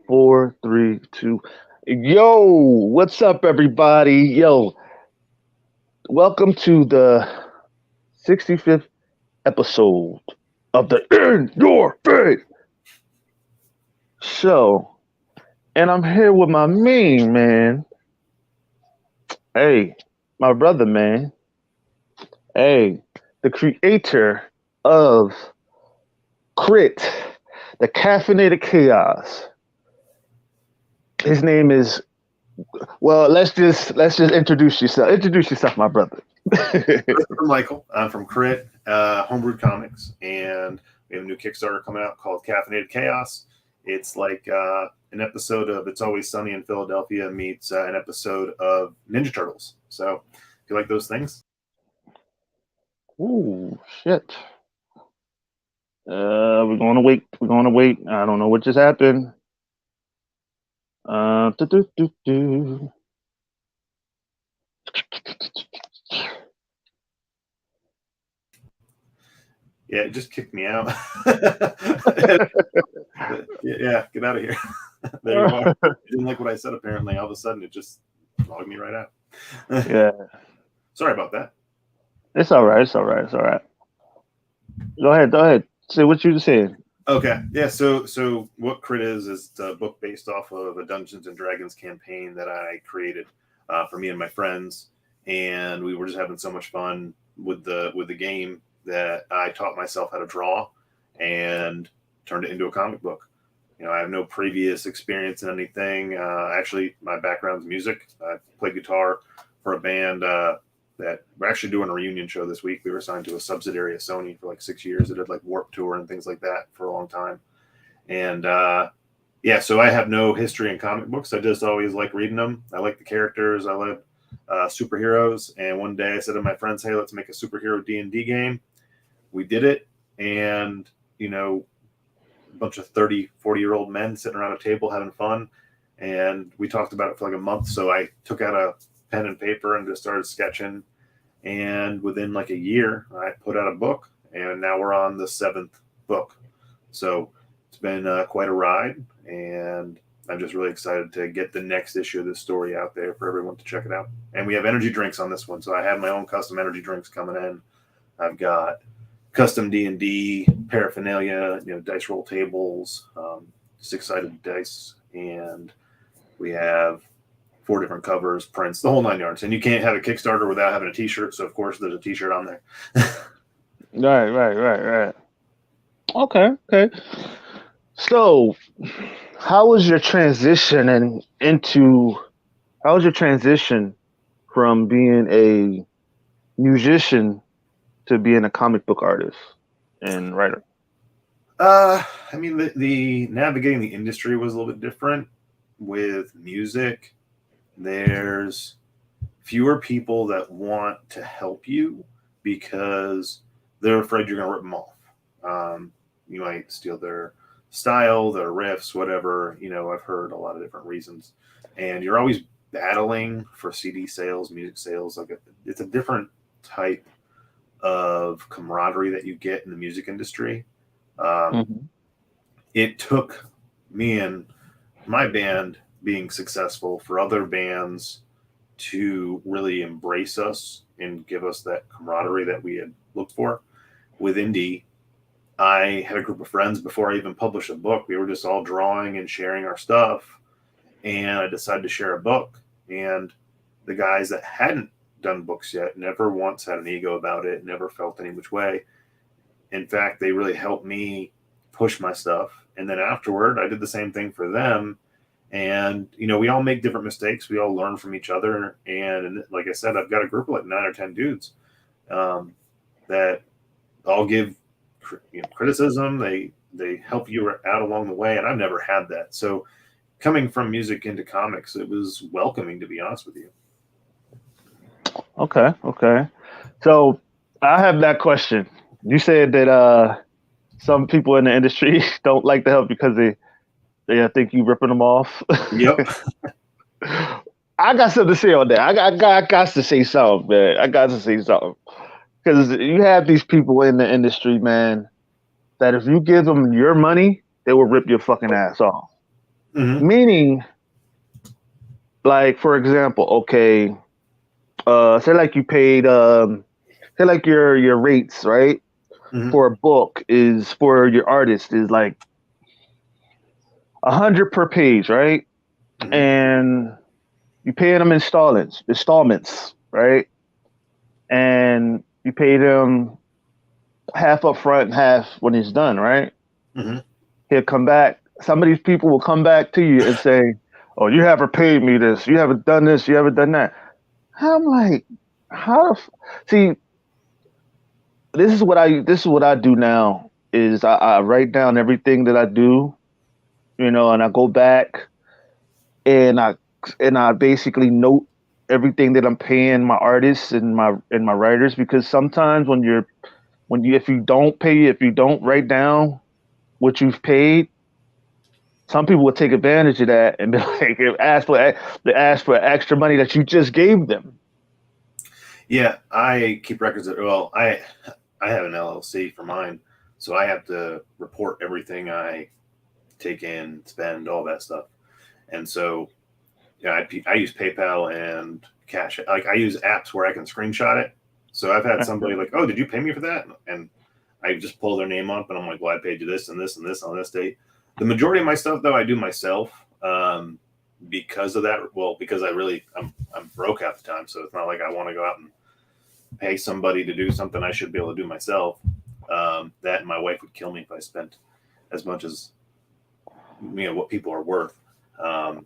Four, three, two. Yo, what's up, everybody? Yo, welcome to the 65th episode of the In Your Face show. And I'm here with my main man. Hey, my brother, man. Hey, the creator of Crit, the caffeinated chaos. His name is let's just introduce yourself. Introduce yourself, my brother. I'm Michael. I'm from Crit, Homebrewed Comics, and we have a new Kickstarter coming out called Caffeinated Chaos. It's like an episode of It's Always Sunny in Philadelphia meets an episode of Ninja Turtles. So if you like those things. Ooh, shit. We're gonna wait. We're gonna wait. I don't know what just happened. Do, do, do, do. Yeah, it just kicked me out. Yeah, get out of here. There you are. You didn't like what I said, apparently. All of a sudden, it just logged me right out. Yeah, Sorry about that. it's all right. It's all right. It's all right. Go ahead. Go ahead. Say what you saying. Okay, yeah. So what Crit is a book based off of a Dungeons and Dragons campaign that I created for me and my friends, and we were just having so much fun with the game that I taught myself how to draw and turned it into a comic book. I have no previous experience in anything. Actually, my background's music. I play guitar for a band that we're actually doing a reunion show this week. We were signed to a subsidiary of Sony for like 6 years. It did like Warp Tour and things like that for a long time. And yeah, so I have no history in comic books. I just always like reading them. I like the characters. I like superheroes. And one day I said to my friends, hey, let's make a superhero D&D game. We did it. And, a bunch of 30, 40-year-old men sitting around a table having fun. And we talked about it for like a month. So I took out a pen and paper and just started sketching, and within like a year I put out a book, and now we're on the 7th book. So it's been quite a ride, and I'm just really excited to get the next issue of this story out there for everyone to check it out. And we have energy drinks on this one, so I have my own custom energy drinks coming in. I've got custom D&D paraphernalia, dice roll tables, 6-sided dice, and we have 4 different covers, prints, the whole 9 yards. And you can't have a Kickstarter without having a T-shirt. So, of course, there's a T-shirt on there. Right. Okay. So, how was your transition how was your transition from being a musician to being a comic book artist and writer? I mean, the navigating the industry was a little bit different. With music, there's fewer people that want to help you because they're afraid you're going to rip them off. You might steal their style, their riffs, whatever. I've heard a lot of different reasons. And you're always battling for CD sales, music sales. It's a different type of camaraderie that you get in the music industry. It took me and my band being successful for other bands to really embrace us and give us that camaraderie that we had looked for. With indie, I had a group of friends before I even published a book. We were just all drawing and sharing our stuff, and I decided to share a book. And the guys that hadn't done books yet never once had an ego about it, never felt any which way. In fact, they really helped me push my stuff. And then afterward, I did the same thing for them. And, we all make different mistakes. We all learn from each other. And like I said, I've got a group of like 9 or 10 dudes that all give criticism. They help you out along the way. And I've never had that. So coming from music into comics, it was welcoming, to be honest with you. Okay. So I have that question. You said that some people in the industry don't like to help because they think you ripping them off. Yep. I got something to say on that. I got to say something, man. I got to say something. Because you have these people in the industry, man, that if you give them your money, they will rip your fucking ass off. Mm-hmm. Meaning, like for example, okay, say like you paid, say like your rates, right, Mm-hmm. for a book is for your artist is like 100 per page, right, Mm-hmm. and you pay them installments, right, and you pay them half up front and half when it's done, right. Mm-hmm. He'll come back. Some of these people will come back to you and say, "Oh, you haven't paid me this. You haven't done this. You haven't done that." I'm like, how the see? This is what I do now. Is I write down everything that I do, and I go back and I basically note everything that I'm paying my artists and my writers because sometimes if you don't pay if you don't write down what you've paid, some people would take advantage of that and be like, ask for extra money that you just gave them. Yeah, I keep records of, well, I have an LLC for mine, so I have to report everything I take in, spend, all that stuff. And so, yeah, I use PayPal and Cash. Like I use apps where I can screenshot it. So I've had somebody like, "Oh, did you pay me for that?" And I just pull their name up, and I'm like, "Well, I paid you this and this and this on this date." The majority of my stuff, though, I do myself because of that. Well, because I'm broke half the time, so it's not like I want to go out and pay somebody to do something I should be able to do myself. That and my wife would kill me if I spent as much as what people are worth. Um,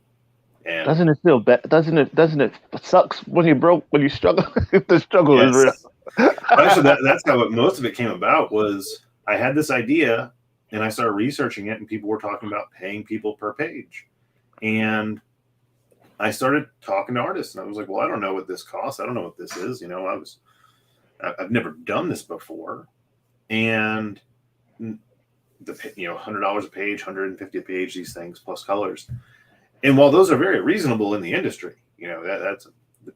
and Doesn't it feel bad? Doesn't it sucks when you're broke, when you struggle? The struggle is yes, real. actually, that's how most of it came about. Was I had this idea and I started researching it, and people were talking about paying people per page, and I started talking to artists, and I was like, "Well, I don't know what this costs. I don't know what this is. I've never done this before, and $100 a page, 150 a page, these things plus colors. And while those are very reasonable in the industry, that's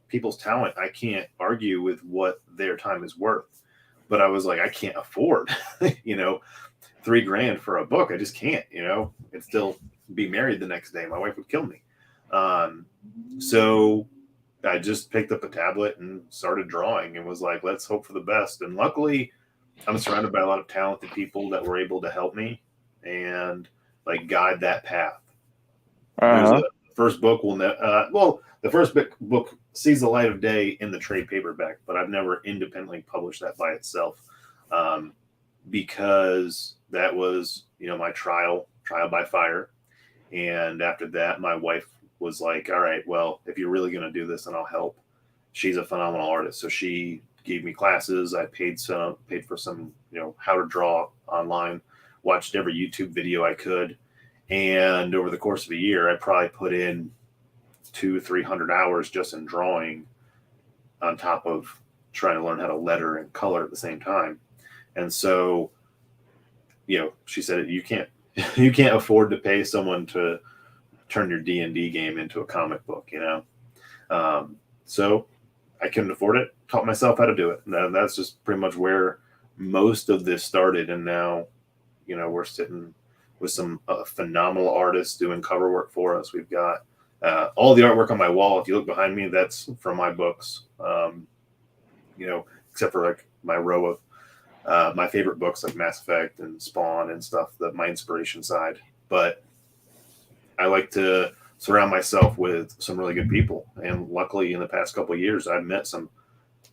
people's talent. I can't argue with what their time is worth. But I was like, I can't afford, $3,000 for a book. I just can't, and still be married the next day. My wife would kill me. So I just picked up a tablet and started drawing and was like, let's hope for the best. And luckily, I'm surrounded by a lot of talented people that were able to help me and like guide that path. There's Uh-huh. a first book the first book sees the light of day in the trade paperback, but I've never independently published that by itself, um, because that was my trial by fire. And after that, my wife was like, "All right, well, if you're really going to do this, then I'll help." She's a phenomenal artist, so she gave me classes. I paid for some, how to draw online. Watched every YouTube video I could, and over the course of a year, I probably put in 200-300 hours just in drawing, on top of trying to learn how to letter and color at the same time. And so, she said you can't you can't afford to pay someone to turn your D&D game into a comic book, So I couldn't afford it. Taught myself how to do it. And that's just pretty much where most of this started. And now, we're sitting with some phenomenal artists doing cover work for us. We've got all the artwork on my wall. If you look behind me, that's from my books. Except for like my row of my favorite books like Mass Effect and Spawn and stuff, my inspiration side. But I like to surround myself with some really good people. And luckily, in the past couple of years, I've met some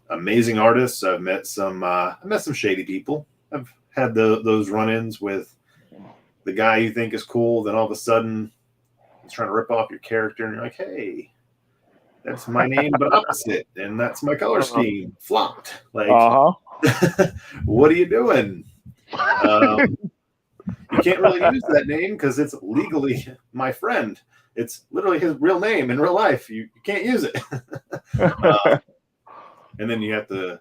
amazing artists. I've met some shady people. I've had those run-ins with the guy you think is cool. Then all of a sudden, he's trying to rip off your character, and you're like, "Hey, that's my name, but opposite, and that's my color scheme flopped." Like, Uh-huh. what are you doing? You can't really use that name because it's legally my friend. It's literally his real name in real life. You can't use it. And then you have to,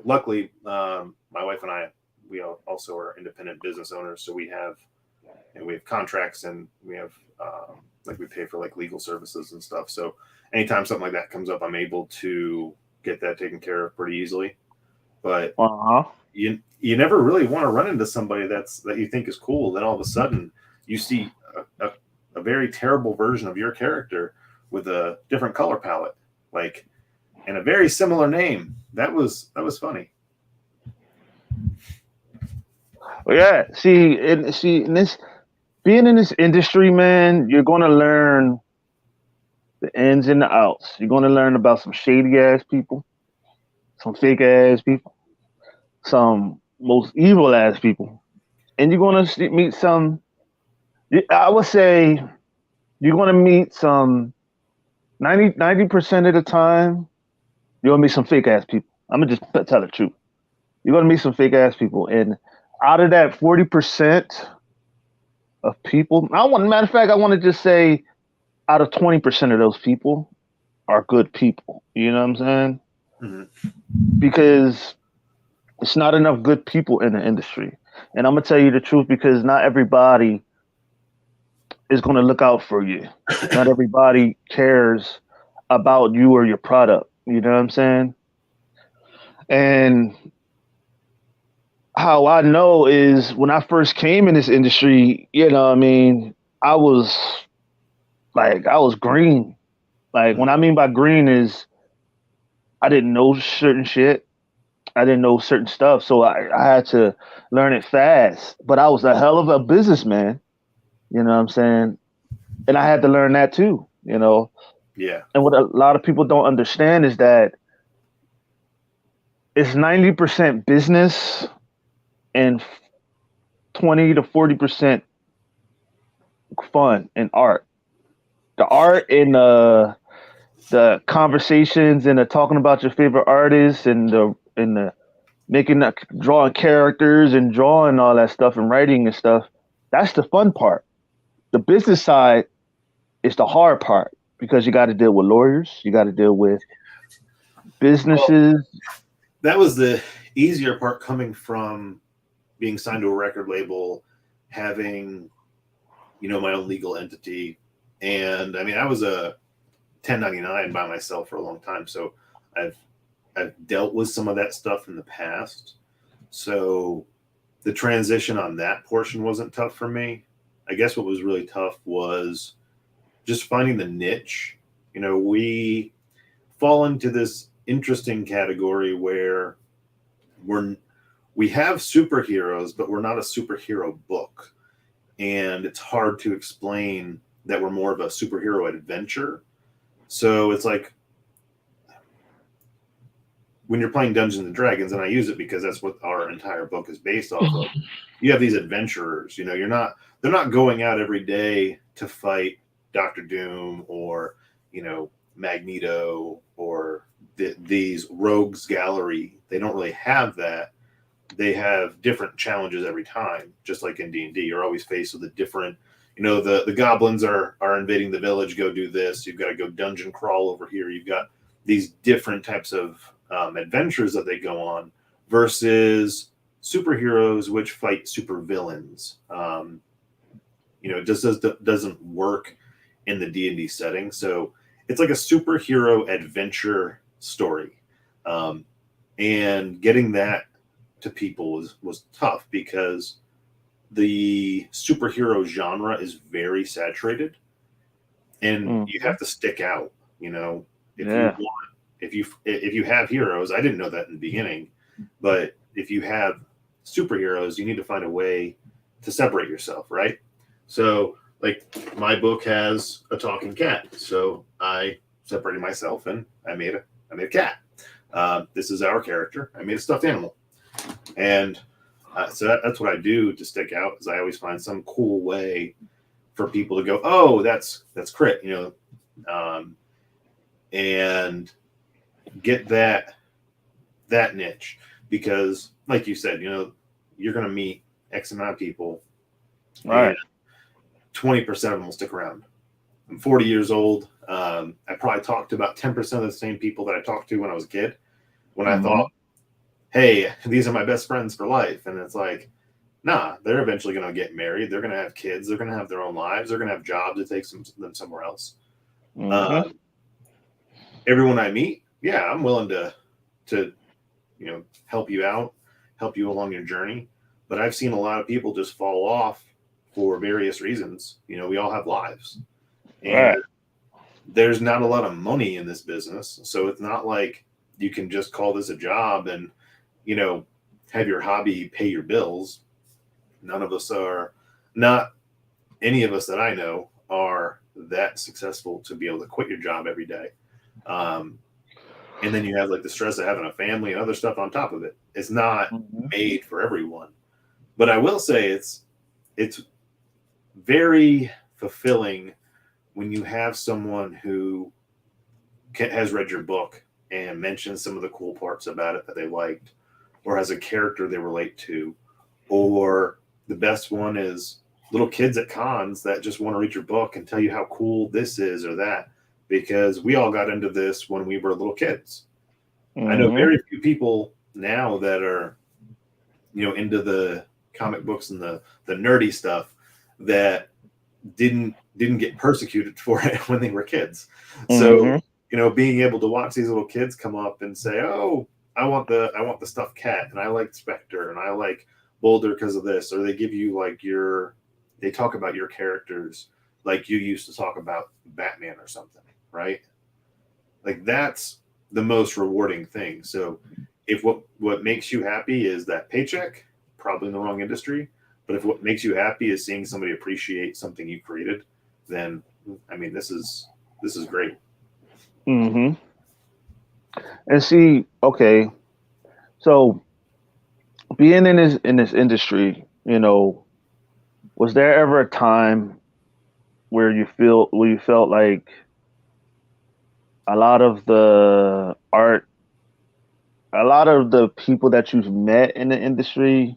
luckily, my wife and I, we also are independent business owners. So we have contracts, and we have, we pay for like legal services and stuff. So anytime something like that comes up, I'm able to get that taken care of pretty easily. But Uh-huh. you never really want to run into somebody that you think is cool. Then all of a sudden you see a very terrible version of your character with a different color palette, like, and a very similar name. That was funny. Yeah, see, in this being in this industry, man, you're gonna learn the ins and the outs. You're gonna learn about some shady ass people, some fake ass people, some most evil ass people, and you're gonna meet some. I would say you're gonna meet some 90% of the time. You're gonna meet some fake ass people. I'm gonna just tell the truth. You're gonna meet some fake ass people, and out of that 40% of people, matter of fact, I want to just say out of 20% of those people are good people. You know what I'm saying? Mm-hmm. Because it's not enough good people in the industry. And I'm gonna tell you the truth because not everybody is gonna look out for you. Not everybody cares about you or your product. You know what I'm saying? And how I know is when I first came in this industry, you know, what I mean, I was I was green. Like, what I mean by green is I didn't know certain shit. I didn't know certain stuff, so I had to learn it fast. But I was a hell of a businessman, you know what I'm saying? And I had to learn that too, you know. Yeah. And what a lot of people don't understand is that it's 90% business and 20 to 40% fun and art. The art and the conversations and the talking about your favorite artists and the making that drawing characters and drawing all that stuff and writing and stuff. That's the fun part. The business side is the hard part because you got to deal with lawyers, you got to deal with Well, businesses. that was the easier part coming from being signed to a record label, having, my own legal entity. And I mean, I was a 1099 by myself for a long time. So I've, I've dealt with some of that stuff in the past. So the transition on that portion wasn't tough for me. I guess what was really tough was just finding the niche. We fall into this interesting category where we're we have superheroes, but we're not a superhero book. And it's hard to explain that we're more of a superhero adventure. So it's like when you're playing Dungeons and Dragons, and I use it because that's what our entire book is based off of. You have these adventurers. They're not going out every day to fight Doctor Doom or Magneto or these rogues gallery. They don't really have that. They have different challenges every time, just like in D&D. You're always faced with a different. The goblins are invading the village. Go do this. You've got to go dungeon crawl over here. You've got these different types of adventures that they go on versus superheroes which fight supervillains. It just doesn't work in the D&D setting. So it's like a superhero adventure story. And getting that to people was tough because the superhero genre is very saturated and you have to stick out. If you Yeah. want, if you have heroes, I didn't know that in the beginning, but if you have superheroes, you need to find a way to separate yourself, right? So like my book has a talking cat, so I separated myself and I made a cat. This is our character. I made a stuffed animal, and so that's what I do to stick out. Is I always find some cool way for people to go, oh, that's Crit, and get that niche because, like you said, you're going to meet X amount of people, All and right. 20% of them will stick around. I'm 40 years old. I probably talked to about 10% of the same people that I talked to when I was a kid. When I thought, hey, these are my best friends for life. And it's like, nah, they're eventually going to get married. They're going to have kids. They're going to have their own lives. They're going to have jobs that take them somewhere else. Everyone I meet, yeah, I'm willing to help you out, help you along your journey. But I've seen a lot of people just fall off for various reasons. We all have lives, and Right. there's not a lot of money in this business. So it's not like you can just call this a job and, you know, have your hobby pay your bills. None of us are, not any of us that I know are that successful to be able to quit your job every day. Um, and then you have like the stress of having a family and other stuff on top of it. It's not Mm-hmm. made for everyone. But I will say it's very fulfilling when you have someone who has read your book and mentions some of the cool parts about it that they liked, or has a character they relate to, or the best one is little kids at cons that just want to read your book and tell you how cool this is or that, because we all got into this when we were little kids. I know Mm-hmm. very few people now that are, into the comic books and the nerdy stuff that didn't get persecuted for it when they were kids. So, Mm-hmm. being able to watch these little kids come up and say, "Oh, I want the stuffed cat, and I like Spectre, and I like Boulder because of this," or they give you like they talk about your characters like you used to talk about Batman or something, right? Like that's the most rewarding thing. So, if what makes you happy is that paycheck, probably in the wrong industry. But if what makes you happy is seeing somebody appreciate something you created, then I mean this is great. Mm-hmm. And see, okay, so being in this industry, was there ever a time where you felt like a lot of the art, a lot of the people that you've met in the industry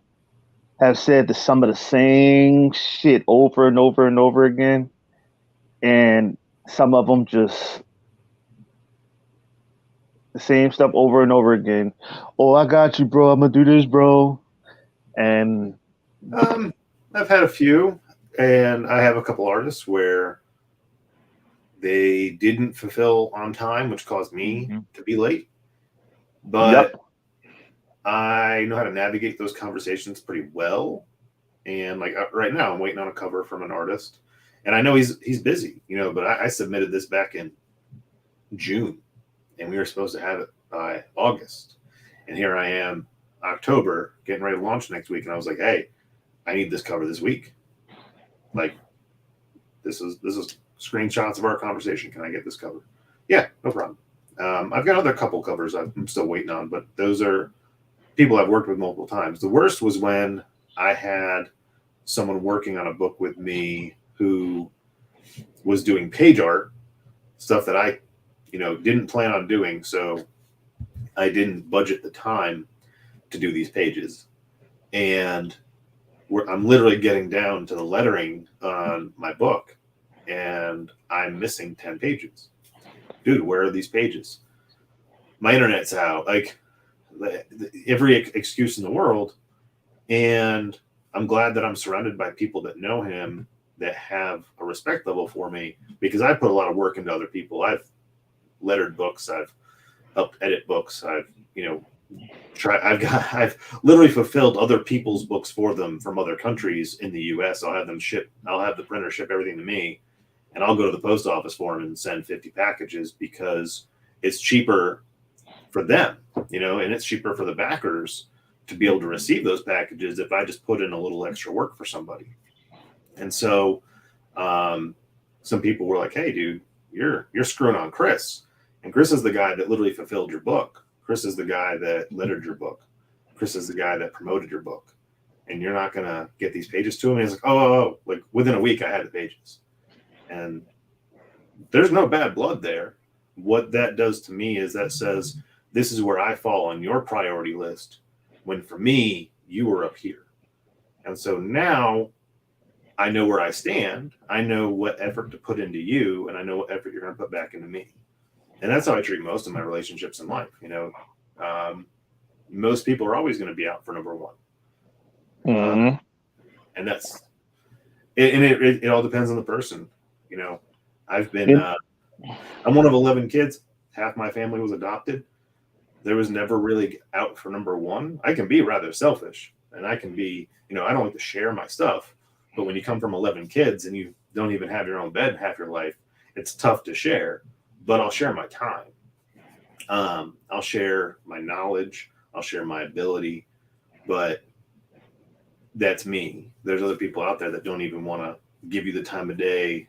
have said some of the same shit over and over and over again, and some of them just the same stuff over and over again. Oh, I got you, bro. I'm gonna do this, bro. And Um, I've had a few, and I have a couple artists where they didn't fulfill on time, which caused me Mhm. to be late. Yep. But I know how to navigate those conversations pretty well. And like right now, I'm waiting on a cover from an artist, and I know he's busy, But I submitted this back in June, and we were supposed to have it by August, and here I am, October, getting ready to launch next week, and I was like, hey, I need this cover this week. Like this is screenshots of our conversation. Can I get this cover? Yeah, no problem. I've got other couple covers I'm still waiting on, but those are people I've worked with multiple times. The worst was when I had someone working on a book with me who was doing page art stuff that I, didn't plan on doing. So I didn't budget the time to do these pages. And I'm literally getting down to the lettering on my book and I'm missing 10 pages. Dude, where are these pages? My internet's out. Like every excuse in the world. And I'm glad that I'm surrounded by people that know him, that have a respect level for me, because I put a lot of work into other people. I've lettered books, I've helped edit books, I've literally fulfilled other people's books for them from other countries in the US. I'll have the printer ship everything to me, and I'll go to the post office for them and send 50 packages because it's cheaper for them, and it's cheaper for the backers to be able to receive those packages if I just put in a little extra work for somebody. And so some people were like, "Hey, dude, you're screwing on Chris." And Chris is the guy that literally fulfilled your book. Chris is the guy that lettered your book. Chris is the guy that promoted your book. And you're not gonna get these pages to him. And he's like, oh, like within a week I had the pages. And there's no bad blood there. What that does to me is that says this is where I fall on your priority list. When for me, you were up here. And so now I know where I stand. I know what effort to put into you, and I know what effort you're going to put back into me. And that's how I treat most of my relationships in life. Um, most people are always going to be out for number one, uh, Mm-hmm. and it all depends on the person. You know, I've been And, I'm one of 11 kids. Half my family was adopted. There was never really out for number one. I can be rather selfish, and I can be, I don't like to share my stuff. But when you come from 11 kids and you don't even have your own bed half your life, it's tough to share. But I'll share my time. I'll share my knowledge. I'll share my ability. But that's me. There's other people out there that don't even want to give you the time of day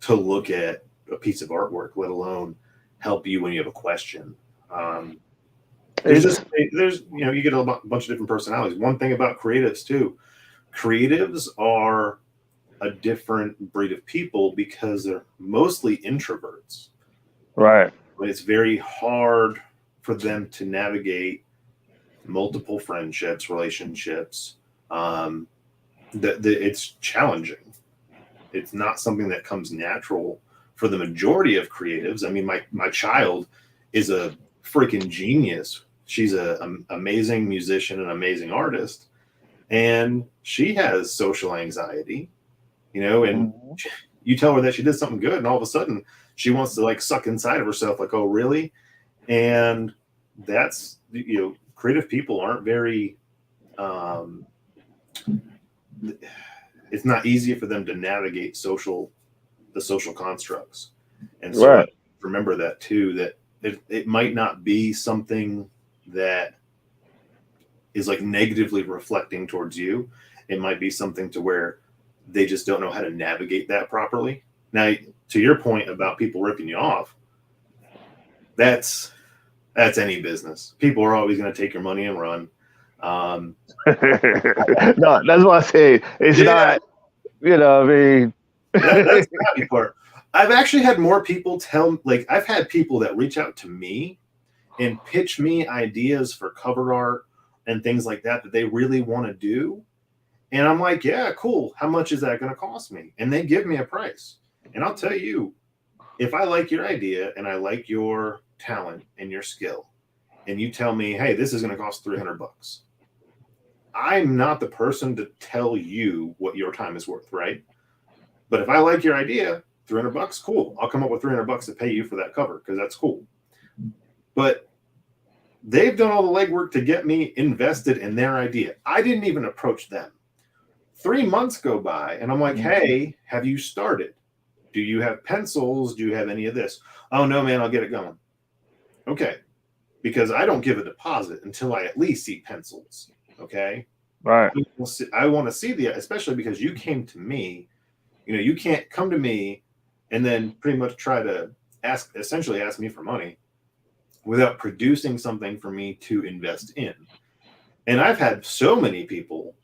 to look at a piece of artwork, let alone help you when you have a question. There's you get a bunch of different personalities. One thing about creatives too, creatives are a different breed of people because they're mostly introverts. Right. It's very hard for them to navigate multiple friendships, relationships. It's challenging. It's not something that comes natural for the majority of creatives. I mean, my child is a freaking genius. She's an amazing musician, an amazing artist, and she has social anxiety, and you tell her that she did something good, and all of a sudden she wants to like suck inside of herself, like, oh, really? And that's, creative people aren't very, it's not easy for them to navigate the social constructs. And so I remember that too, that it might not be something that is like negatively reflecting towards you. It might be something to where they just don't know how to navigate that properly. Now, to your point about people ripping you off, that's any business. People are always going to take your money and run. No, that's what I say. It's not, I mean. That's the happy part. I've actually had more people I've had people that reach out to me and pitch me ideas for cover art and things like that they really want to do. And I'm like, yeah, cool. How much is that going to cost me? And they give me a price. And I'll tell you, if I like your idea and I like your talent and your skill, and you tell me, hey, this is going to cost $300, I'm not the person to tell you what your time is worth, right? But if I like your idea, $300, cool. I'll come up with $300 to pay you for that cover because that's cool. But they've done all the legwork to get me invested in their idea. I didn't even approach them. 3 months go by, and I'm like, hey, have you started? Do you have pencils? Do you have any of this? Oh, no, man, I'll get it going. Okay. Because I don't give a deposit until I at least see pencils. Okay. Right. I want to see especially because you came to me. You can't come to me and then pretty much try to essentially ask me for money without producing something for me to invest in. And I've had so many people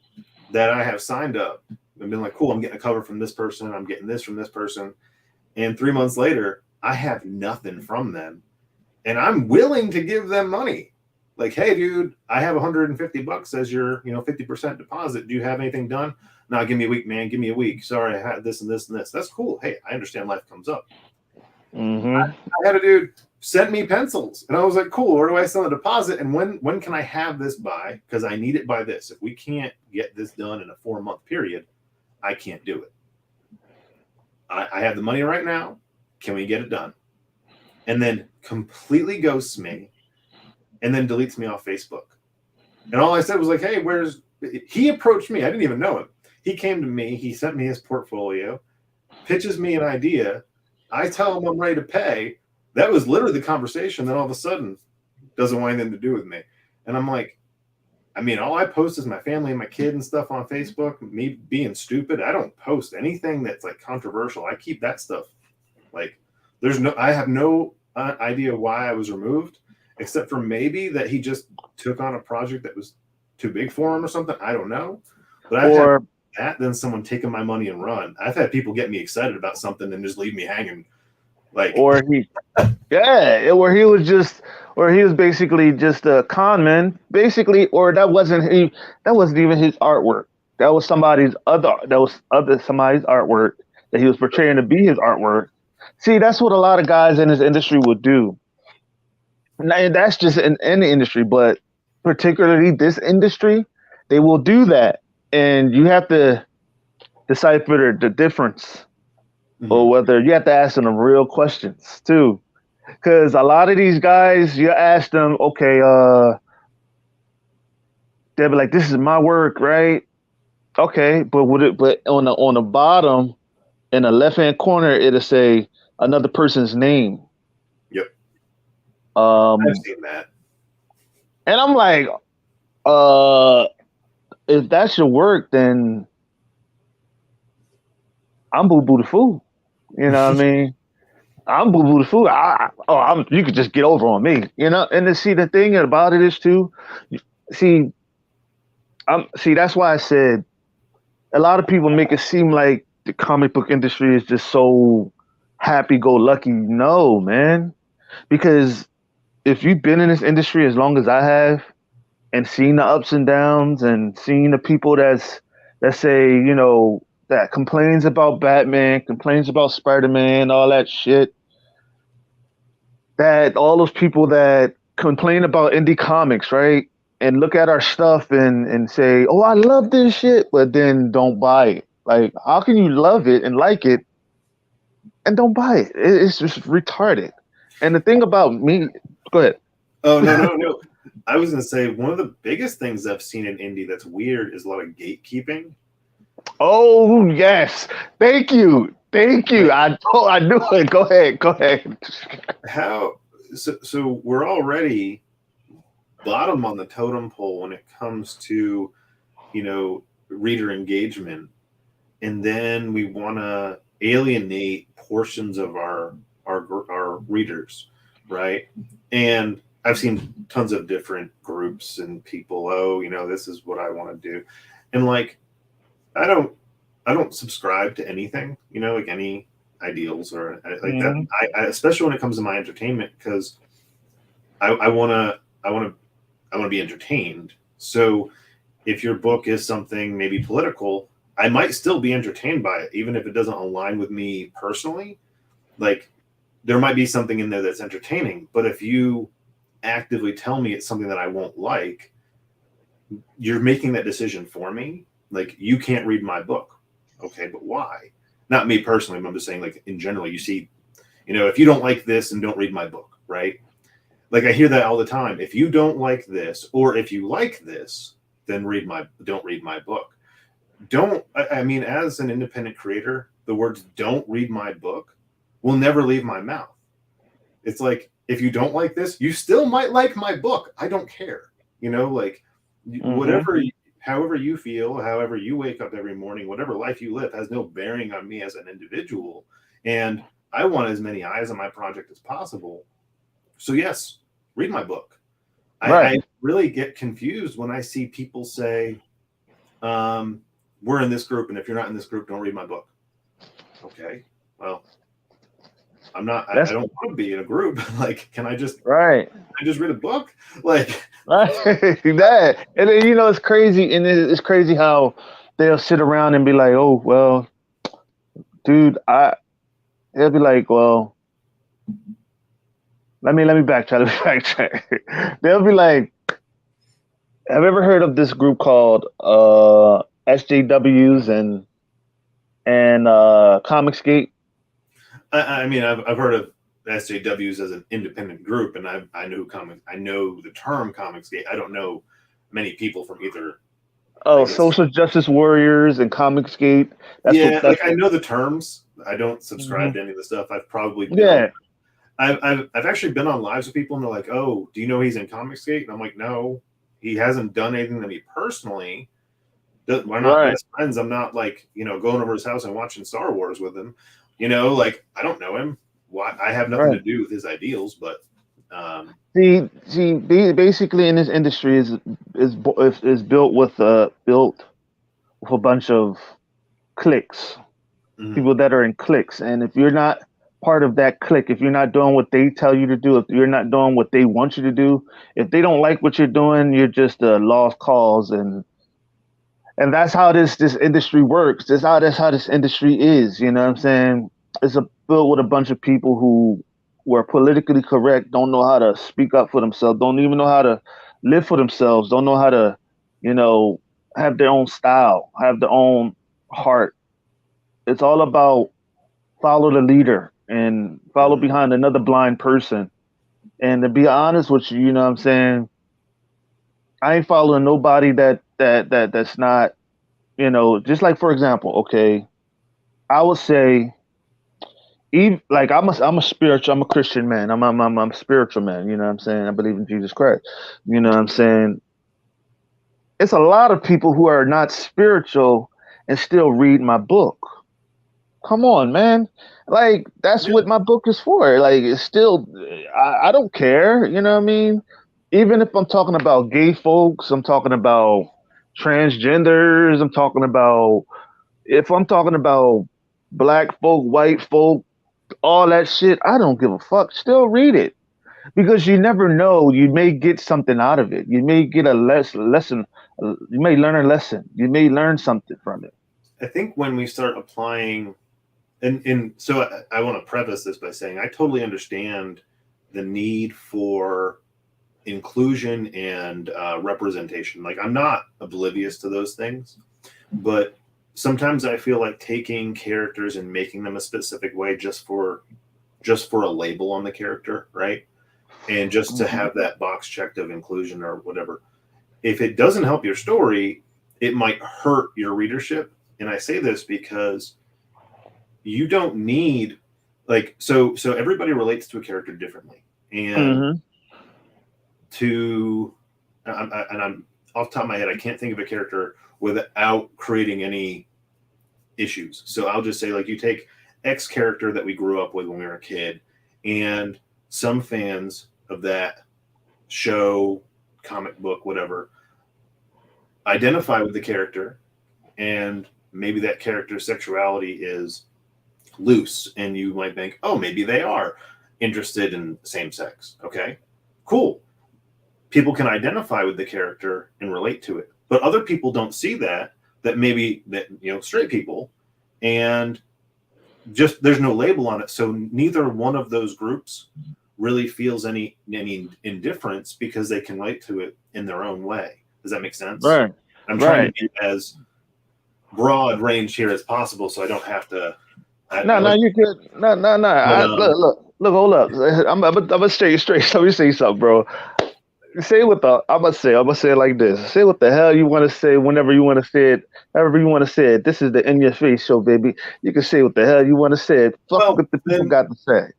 that I have signed up and been like, cool, I'm getting a cover from this person. I'm getting this from this person. And 3 months later, I have nothing from them. And I'm willing to give them money. Like, hey, dude, I have $150 as your, 50% deposit. Do you have anything done? No, give me a week, man. Give me a week. Sorry, I had this and this and this. That's cool. Hey, I understand life comes up. I had a dude send me pencils. And I was like, cool, where do I send the deposit? And when can I have this by? Because I need it by this. If we can't get this done in a 4-month period, I can't do it. I have the money right now. Can we get it done? And then completely ghosts me and then deletes me off Facebook. And all I said was like, hey, he approached me. I didn't even know him. He came to me. He sent me his portfolio, pitches me an idea. I tell him I'm ready to pay. That was literally the conversation. Then all of a sudden, doesn't want anything to do with me. And I'm like, I mean, all I post is my family and my kid and stuff on Facebook. Me being stupid. I don't post anything that's like controversial. I keep that stuff. Like, I have no idea why I was removed, except for maybe that he just took on a project that was too big for him or something. I don't know. But I've had that, then someone taking my money and run. I've had people get me excited about something and just leave me hanging. Like, or he was basically just a con man, basically, or that wasn't even his artwork. That was somebody's artwork that he was portraying to be his artwork. See, that's what a lot of guys in this industry would do. And that's just in any industry, but particularly this industry, they will do that. And you have to decipher the difference, or whether you have to ask them real questions too. Because a lot of these guys, you ask them, okay, they'll be like, this is my work, right? Okay, but would it? But on the bottom in the left hand corner, it'll say another person's name. Yep, I've Um, seen that. and I'm like, uh, if that's your work, then I'm boo boo the fool. You know what I mean? I'm boo boo the fool. You could just get over on me. You know. And then see the thing about it is too. See, that's why I said a lot of people make it seem like the comic book industry is just so happy go lucky. No, man. Because if you've been in this industry as long as I have and seen the ups and downs and seen the people that say, that complains about Batman, complains about Spider-Man, all that shit, that all those people that complain about indie comics, right? And look at our stuff and say, "Oh, I love this shit," but then don't buy it. Like, how can you love it and like it and don't buy it? It's just retarded. And the thing about me, go ahead. Oh, no, no, no. I was going to say one of the biggest things I've seen in indie that's weird is a lot of gatekeeping. Oh yes, thank you. Like I knew it. Go ahead, go ahead. how so we're already bottom on the totem pole when it comes to, reader engagement, and then we want to alienate portions of our readers, right? And I've seen tons of different groups and people. Oh, this is what I want to do, and like I don't I don't subscribe to anything, like any ideals or like that. Mm-hmm. I especially when it comes to my entertainment, because I want to I want to be entertained. So if your book is something maybe political, I might still be entertained by it, even if it doesn't align with me personally. Like there might be something in there that's entertaining, but if you actively tell me it's something that I won't like, you're making that decision for me. Like you can't read my book. Okay, but why? Not me personally, but I'm just saying like in general, you see, if you don't like this, and don't read my book, right? Like I hear that all the time. If you don't like this, or if you like this, then don't read my book. I mean, as an independent creator, the words "don't read my book" will never leave my mouth. It's like if you don't like this, you still might like my book. I don't care. Like Mm-hmm. whatever, however you feel, however you wake up every morning, whatever life you live has no bearing on me as an individual. And I want as many eyes on my project as possible. So yes, read my book. Right. I really get confused when I see people say, we're in this group, and if you're not in this group, don't read my book. Okay, well, I'm not. I That's don't want to be in a group. Like, right. I just read a book? Like, Right. That and then, it's crazy, and it's crazy how they'll sit around and be like, "Oh well, dude," they'll be like, "Well, let me backtrack. Let me backtrack." They'll be like, "Have you ever heard of this group called SJWs and Comicsgate?" I mean, I've heard of SJWs as an independent group, and I know the term Comicsgate. I don't know many people from either. I Oh, guess. Social Justice Warriors and Comicsgate. That's what. Yeah, That's like I what. know the terms. I don't Hmm. subscribe to any of the stuff. I've probably been on. Yeah. I've actually been on lives with people, and they're like, "Oh, do you know he's in Comicsgate?" And I'm like, "No, he hasn't done anything to me personally. We're not Right. best friends. I'm not like going over his house and watching Star Wars with him. Like I don't know him. Why? I have nothing Right. to do with his ideals, but um, Basically in this industry is built with a bunch of cliques, mhm. people that are in cliques, and if you're not part of that clique, if you're not doing what they tell you to do, if you're not doing what they want you to do, if they don't like what you're doing, you're just a lost cause, and that's how this industry works. That's how this industry is. You know what I'm saying? It's built with a bunch of people who were politically correct, don't know how to speak up for themselves, don't even know how to live for themselves, don't know how to, you know, have their own style, have their own heart. It's all about follow the leader and follow Mhm. behind another blind person. And to be honest with you, you know what I'm saying? I ain't following nobody that's not. just like for example, okay, I would say, even like I'm a Christian man. I'm a spiritual man. You know what I'm saying? I believe in Jesus Christ. You know what I'm saying? It's a lot of people who are not spiritual and still read my book. Come on, man. Like that's Yeah. what my book is for. Like it's still, I don't care. You know what I mean? Even if I'm talking about gay folks, I'm talking about transgenders. I'm talking about if I'm talking about black folk, white folk, all that shit. I don't give a fuck. Still read it because you never know. You may get something out of it. You may get a lesson. You may learn a lesson. You may learn something from it. I think when we start applying, and so I want to preface this by saying I totally understand the need for inclusion and representation. Like I'm not oblivious to those things, but sometimes I feel like taking characters and making them a specific way just for a label on the character, right? And just to Hmm. have that box checked of inclusion or whatever. If it doesn't help your story, it might hurt your readership. And I say this because you don't need so everybody relates to a character differently. And Hmm. to and I'm off the top of my head, I can't think of a character without creating any issues. So I'll just say, like, you take X character that we grew up with when we were a kid, and some fans of that show, comic book, whatever, identify with the character, and maybe that character's sexuality is loose, and you might think, oh, maybe they are interested in same sex. Okay, cool. People can identify with the character and relate to it, but other people don't see that maybe that straight people, and just there's no label on it, so neither one of those groups really feels any indifference because they can relate to it in their own way. Does that make sense? Right. I'm trying to Right. be as broad range here as possible so I don't have to. I No, no, like, you could. No, no, no. but Look, hold up. I'm gonna stay straight. Let me say something, bro. Say what the I'm gonna say it like this. Say what the hell you want to say whenever you want to say it, however you want to say it. This is the in your face show, baby. You can say what the hell you want to say. Fuck well, what the people then got to say.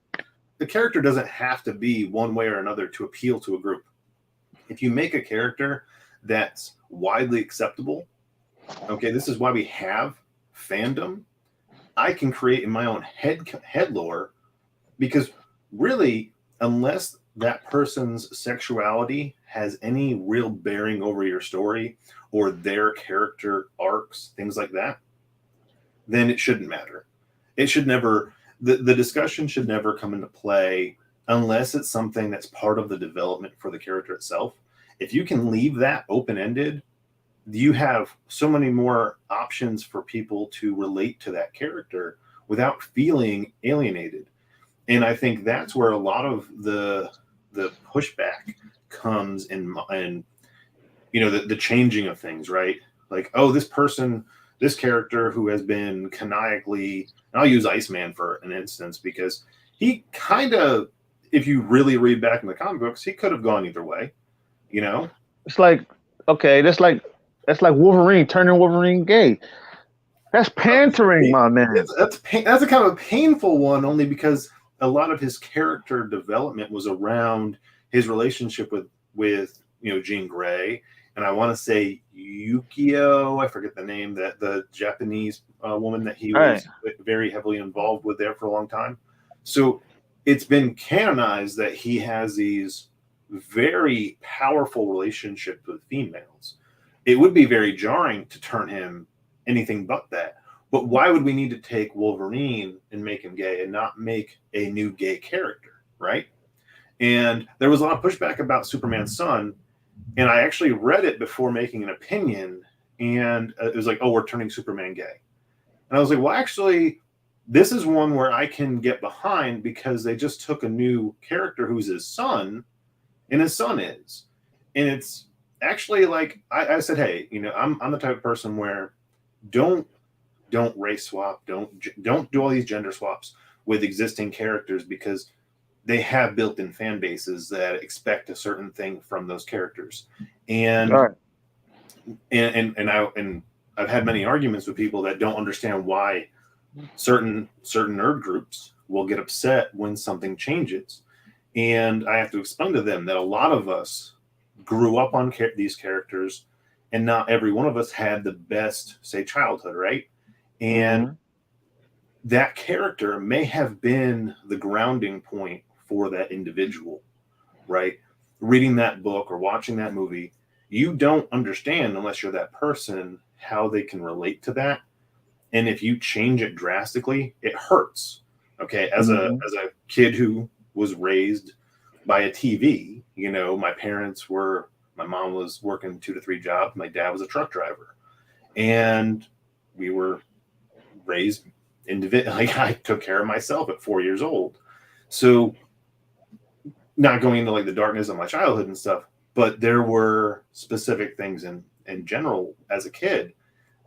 the character doesn't have to be one way or another to appeal to a group. If you make a character that's widely acceptable, okay, this is why we have fandom. I can create in my own head lore because really, unless that person's sexuality has any real bearing over your story or their character arcs, things like that, then it shouldn't matter. It should never, the discussion should never come into play unless it's something that's part of the development for the character itself. If you can leave that open ended, you have so many more options for people to relate to that character without feeling alienated. And I think that's where a lot of the pushback comes in, and the changing of things, right? Like, oh, this character who has been canonically, and I'll use Iceman for an instance because he kind of, if you really read back in the comic books, he could have gone either way, you know. It's like okay, that's like Wolverine turning Wolverine gay. That's pandering, my man. That's a kind of a painful one, only because a lot of his character development was around his relationship with Jean Grey, and I want to say Yukio. I forget the name, that the Japanese woman that he All right. was very heavily involved with there for a long time. So it's been canonized that he has these very powerful relationships with females. It would be very jarring to turn him anything but that. But why would we need to take Wolverine and make him gay and not make a new gay character, right? And there was a lot of pushback about Superman's son, and I actually read it before making an opinion, and it was like, oh, we're turning Superman gay. And I was like, well, actually, this is one where I can get behind because they just took a new character who's his son, and his son is. And it's actually like I said, hey, I'm the type of person where don't race swap, don't do all these gender swaps with existing characters because they have built-in fan bases that expect a certain thing from those characters. All And right. and I've had many arguments with people that don't understand why certain nerd groups will get upset when something changes. And I have to explain to them that a lot of us grew up on these characters, and not every one of us had the best, say, childhood, right? And Mm-hmm. that character may have been the grounding point for that individual, right? Reading that book or watching that movie, you don't understand unless you're that person how they can relate to that. And if you change it drastically, it hurts. Okay, Mm-hmm. as a kid who was raised by a TV, you know, my mom was working 2 to 3 jobs, my dad was a truck driver, and we were raised individually. Like, I took care of myself at 4 years old, so not going into like the darkness of my childhood and stuff, but there were specific things in general as a kid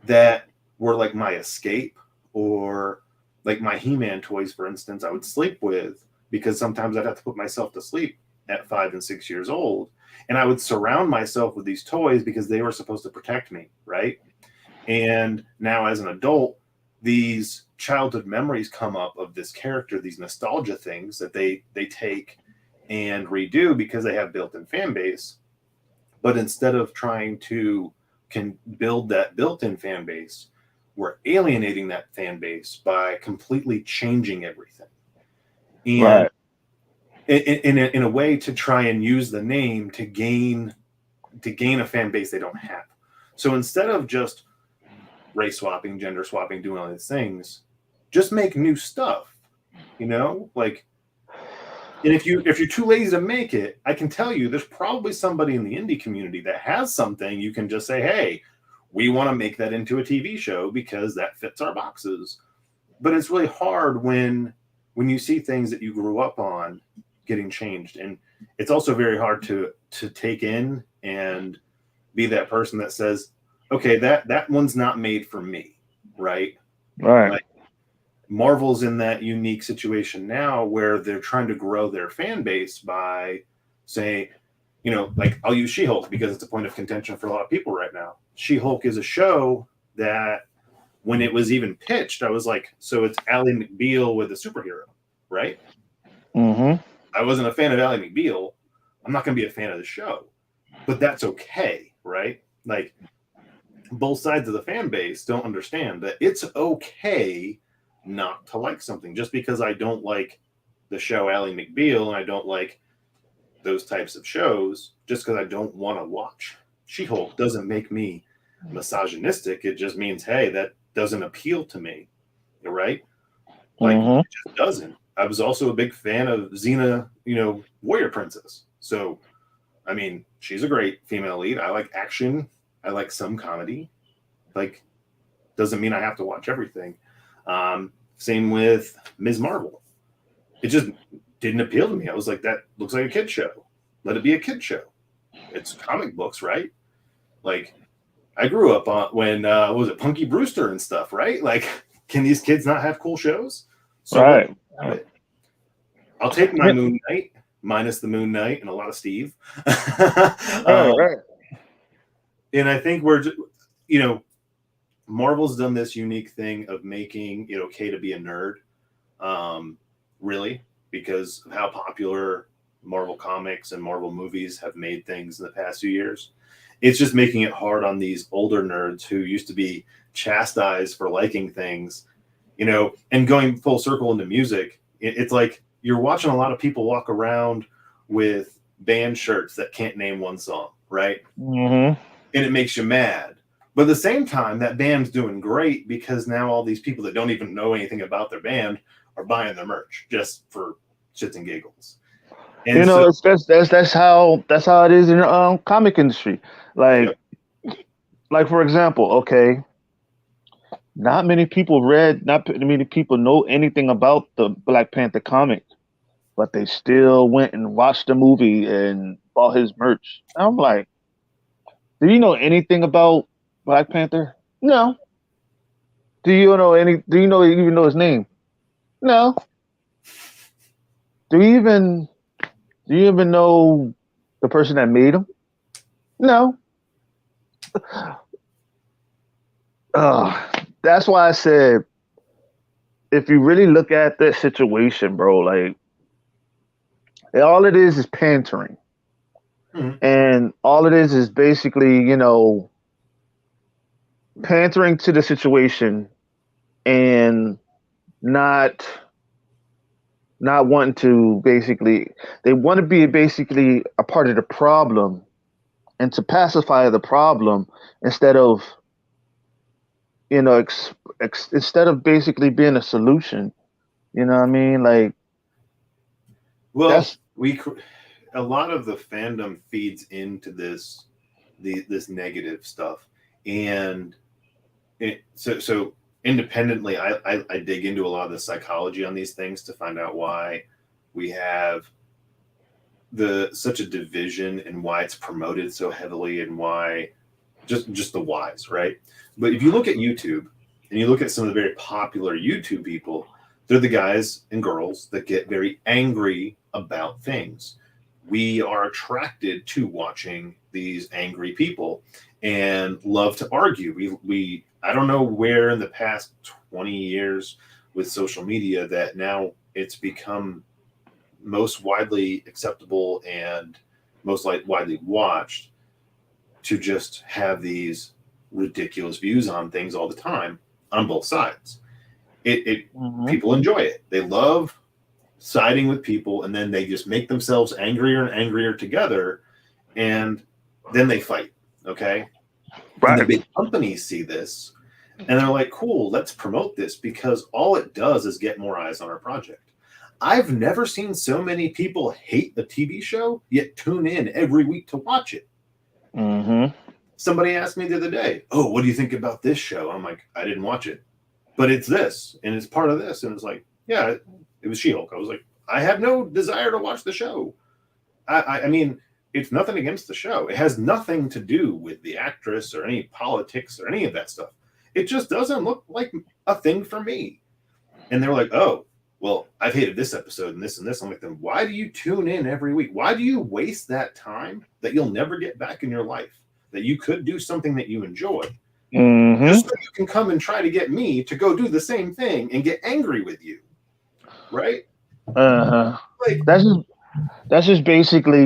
that were like my escape, or like my He-Man toys, for instance, I would sleep with, because sometimes I'd have to put myself to sleep at 5 and 6 years old. And I would surround myself with these toys because they were supposed to protect me, right? And now as an adult, these childhood memories come up of this character, these nostalgia things that they take and redo because they have built-in fan base. But instead of trying to can build that built-in fan base, we're alienating that fan base by completely changing everything. And Right. in a way to try and use the name to gain a fan base they don't have. So instead of just race swapping, gender swapping, doing all these things, just make new stuff. You know, like, and if you're too lazy to make it, I can tell you there's probably somebody in the indie community that has something you can just say, hey, we want to make that into a TV show because that fits our boxes. But it's really hard when you see things that you grew up on getting changed. And it's also very hard to take in and be that person that says, okay, that one's not made for me, right? Right. Like, Marvel's in that unique situation now where they're trying to grow their fan base by saying, you know, like, I'll use She-Hulk because it's a point of contention for a lot of people right now. She-Hulk is a show that when it was even pitched, I was like, so it's Ally McBeal with a superhero, right? Mm-hmm. I wasn't a fan of Ally McBeal. I'm not going to be a fan of the show, but that's okay, right? Like, both sides of the fan base don't understand that it's okay not to like something. Just because I don't like the show Ally McBeal and I don't like those types of shows, just because I don't want to watch She-Hulk doesn't make me misogynistic. It just means, hey, that doesn't appeal to me, right? Like, Mm-hmm. it just doesn't. I was also a big fan of Xena, you know, Warrior Princess. So, I mean, she's a great female lead. I like action. I like some comedy. Like, doesn't mean I have to watch everything. Same with Ms. Marvel. It just didn't appeal to me. I was like, that looks like a kid show. Let it be a kid show. It's comic books, right? Like, I grew up on when what was it, Punky Brewster and stuff, right? Like, can these kids not have cool shows? So let Right. them have it. I'll take my Moon Knight minus the Moon Knight and a lot of Steve. Right. Right. And I think we're, you know, Marvel's done this unique thing of making it okay to be a nerd, really, because of how popular Marvel comics and Marvel movies have made things in the past few years. It's just making it hard on these older nerds who used to be chastised for liking things, you know, and going full circle into music. It's like you're watching a lot of people walk around with band shirts that can't name one song, right? Mm-hmm. And it makes you mad. But at the same time, that band's doing great because now all these people that don't even know anything about their band are buying their merch just for shits and giggles. You And so, know, that's how it is in the comic industry. Like yep, like for example, okay, not many people know anything about the Black Panther comic, but they still went and watched the movie and bought his merch. I'm like, do you know anything about Black Panther? No. Do you know even know his name? No. Do you even do you even know the person that made him? No. That's why I said, if you really look at this situation, bro, like all it is pandering, Mhm. and all it is basically, pandering to the situation and not not wanting to basically, they want to be basically a part of the problem and to pacify the problem instead of, instead of basically being a solution. You know what I mean? Like Well, that's a lot of the fandom feeds into this negative stuff, and so independently, I dig into a lot of the psychology on these things to find out why we have the such a division and why it's promoted so heavily and why just the whys, right? But if you look at YouTube and you look at some of the very popular YouTube people, they're the guys and girls that get very angry about things. We are attracted to watching these angry people and love to argue. We I don't know where in the past 20 years with social media that now it's become most widely acceptable and most widely watched to just have these ridiculous views on things all the time on both sides. It Mhm. People enjoy it. They love siding with people, and then they just make themselves angrier and angrier together, and then they fight. Okay, and the Right. big companies see this, and they're like, "Cool, let's promote this because all it does is get more eyes on our project." I've never seen so many people hate the TV show yet tune in every week to watch it. Mhm. Somebody asked me the other day, "Oh, what do you think about this show?" I'm like, "I didn't watch it, but it's this and it's part of this." And it's like, "Yeah, it was She-Hulk." I was like, "I have no desire to watch the show." I mean, it's nothing against the show. It has nothing to do with the actress or any politics or any of that stuff. It just doesn't look like a thing for me. And they're like, "Oh, well, I've hated this episode and this and this." I'm like, "Then why do you tune in every week? Why do you waste that time that you'll never get back in your life? That you could do something that you enjoy, Mhm. just so you can come and try to get me to go do the same thing and get angry with you, right?" Uh-huh. Like, That's just that's just basically,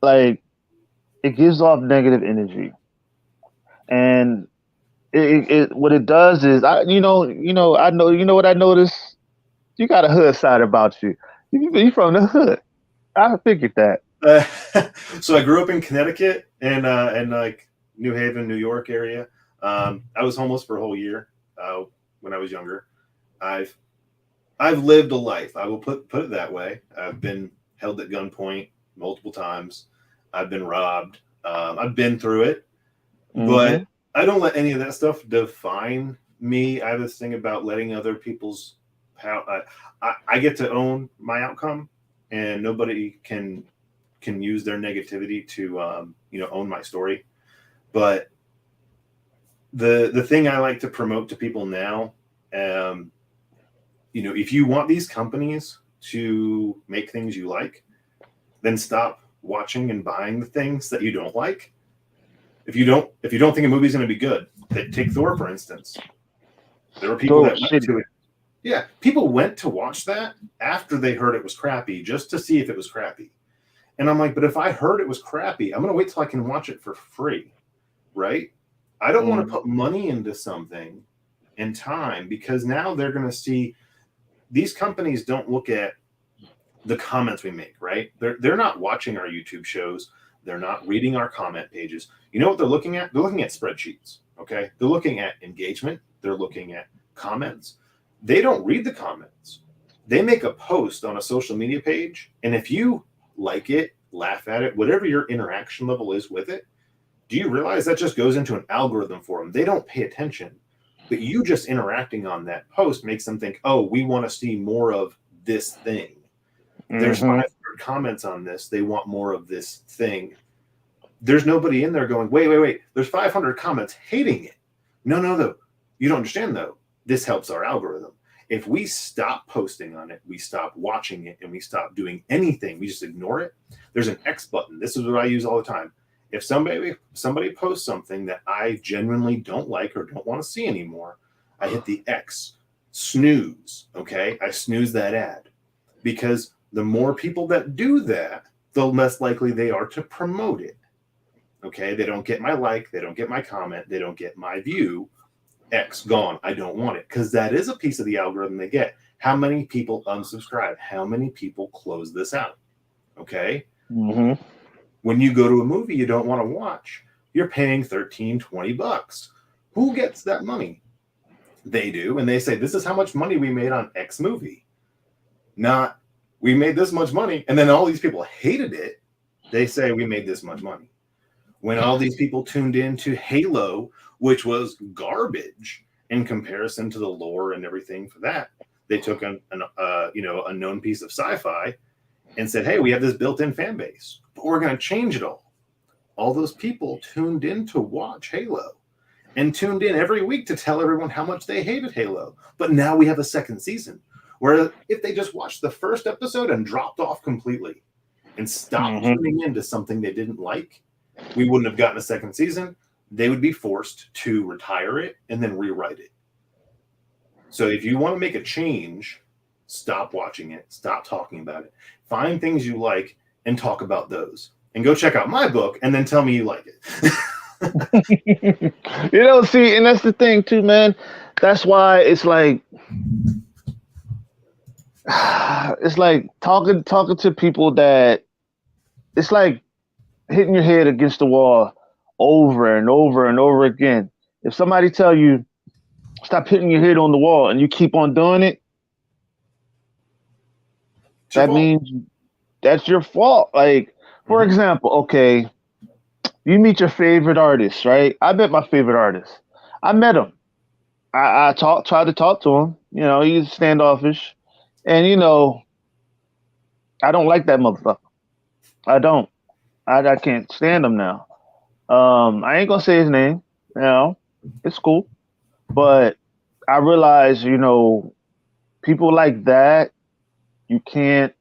like it gives off negative energy, and what it does is, I know, what I noticed. You got a hood side about you. You from the hood. I figured that. uh, so I grew up in Connecticut and like New Haven, New York area. I was homeless for a whole year when I was younger. I've I've lived a life. I will put it that way. I've been held at gunpoint multiple times. I've been robbed. I've been through it, but Mhm. I don't let any of that stuff define me. I have this thing about letting other people's power. I get to own my outcome, and nobody can use their negativity to own my story. But the thing I like to promote to people now, um, if you want these companies to make things you like, then stop watching and buying the things that you don't like. If you don't think a movie's going to be good, take Thor for instance. There were people Thor that was went shitty. to it. Yeah, people went to watch that after they heard it was crappy just to see if it was crappy. And I'm like, but if I heard it was crappy, I'm going to wait till I can watch it for free, right? I don't want to Mhm. put money into something and time because now they're going to see these companies don't look at the comments we make, right? They're not watching our YouTube shows. They're not reading our comment pages. You know what they're looking at? They're looking at spreadsheets. Okay. They're looking at engagement. They're looking at comments. They don't read the comments. They make a post on a social media page. And if you like it, laugh at it, whatever your interaction level is with it, do you realize that just goes into an algorithm for them? They don't pay attention. But you just interacting on that post makes them think, oh, we want to see more of this thing. There's Mhm. 500 comments on this. They want more of this thing. There's nobody in there going, wait, wait, wait. There's 500 comments hating it. No, no, no. You don't understand, though. This helps our algorithm. If we stop posting on it, we stop watching it, and we stop doing anything, we just ignore it. There's an X button. This is what I use all the time. If somebody posts something that I genuinely don't like or don't want to see anymore, I hit the X, snooze. Okay, I snooze that ad, because the more people that do that, the less likely they are to promote it. Okay, they don't get my like, they don't get my comment, they don't get my view. X gone. I don't want it, because that is a piece of the algorithm they get. How many people unsubscribe? How many people close this out? Okay. Mm-hmm. When you go to a movie you don't want to watch, you're paying 13, 20 bucks. Who gets that money? They do. And they say, this is how much money we made on X movie. Not, we made this much money. And then all these people hated it. They say, we made this much money. When all these people tuned into Halo, which was garbage in comparison to the lore and everything for that, they took a known piece of sci-fi and said, hey, we have this built-in fan base, but we're going to change it all. All those people tuned in to watch Halo and tuned in every week to tell everyone how much they hated Halo. But now we have a second season, where if they just watched the first episode and dropped off completely and stopped tuning into something they didn't like, we wouldn't have gotten a second season. They would be forced to retire it and then rewrite it. So if you want to make a change, stop watching it, stop talking about it, find things you like and talk about those, and go check out my book and then tell me you like it. See, and that's the thing too, man. That's why it's like talking to people that it's like hitting your head against the wall over and over and over again. If somebody tell you stop hitting your head on the wall and you keep on doing it, that means that's your fault. Like, for example, okay, you meet your favorite artist, right? I met my favorite artist. I met him. I tried to talk to him. He's standoffish, and I don't like that motherfucker. I don't. I can't stand him now. I ain't gonna say his name. It's cool, but I realize, people like that, you can't.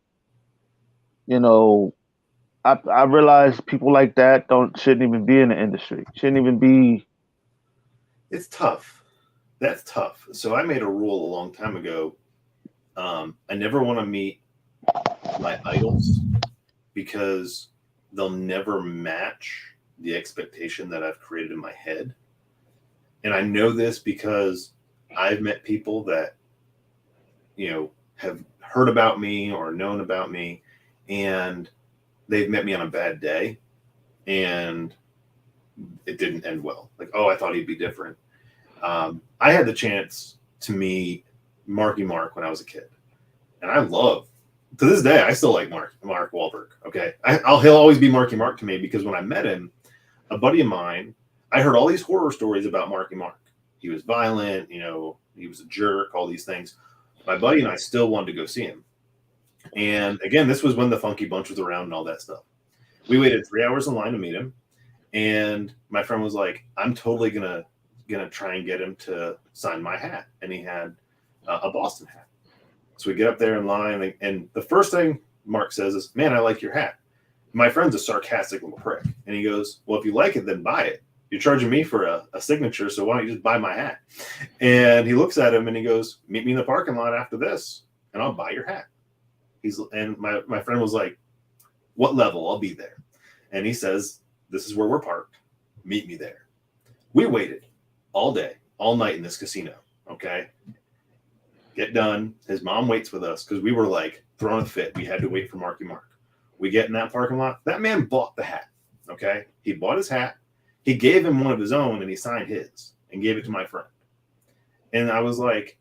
I realize people like that shouldn't even be in the industry. Shouldn't even be. It's tough. That's tough. So I made a rule a long time ago. I never want to meet my idols, because they'll never match the expectation that I've created in my head. And I know this because I've met people that, have heard about me or known about me, and they've met me on a bad day and it didn't end well. Like, oh, I thought he'd be different. I had the chance to meet Marky Mark when I was a kid. And to this day, I still like Mark Wahlberg. Okay. He'll always be Marky Mark to me, because when I met him, a buddy of mine, I heard all these horror stories about Marky Mark. He was violent, he was a jerk, all these things. My buddy and I still wanted to go see him. And again, this was when the Funky Bunch was around and all that stuff. We waited 3 hours in line to meet him. And my friend was like, I'm totally gonna try and get him to sign my hat. And he had a Boston hat. So we get up there in line, and the first thing Mark says is, man, I like your hat. My friend's a sarcastic little prick. And he goes, well, if you like it, then buy it. You're charging me for a signature, so why don't you just buy my hat? And he looks at him and he goes, meet me in the parking lot after this, and I'll buy your hat. And my friend was like, what level? I'll be there. And he says, this is where we're parked. Meet me there. We waited all day, all night in this casino. Okay. Get done. His mom waits with us, because we were like throwing a fit. We had to wait for Marky Mark. We get in that parking lot. That man bought the hat. Okay. He bought his hat. He gave him one of his own, and he signed his and gave it to my friend. And I was like,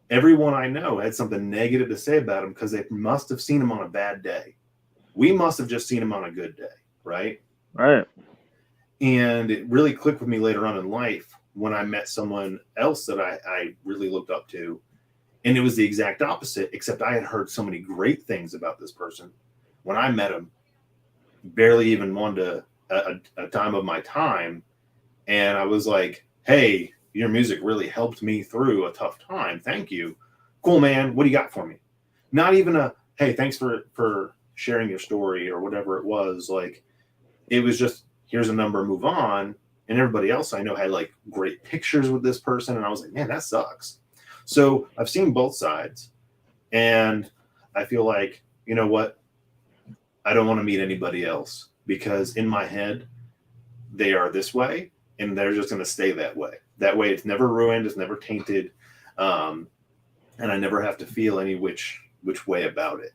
everyone I know had something negative to say about him, because they must have seen him on a bad day. We must have just seen him on a good day, right? Right. And it really clicked with me later on in life when I met someone else that I really looked up to. And it was the exact opposite, except I had heard so many great things about this person. When I met him, barely even wanted a dime of my time. And I was like, hey, your music really helped me through a tough time. Thank you. Cool, man. What do you got for me? Not even hey, thanks for sharing your story or whatever it was. Like, it was just, here's a number, move on. And everybody else I know had like great pictures with this person. And I was like, man, that sucks. So I've seen both sides. And I feel like, you know what? I don't want to meet anybody else because in my head, they are this way and they're just going to stay that way. That way, it's never ruined, it's never tainted. And I never have to feel any which way about it.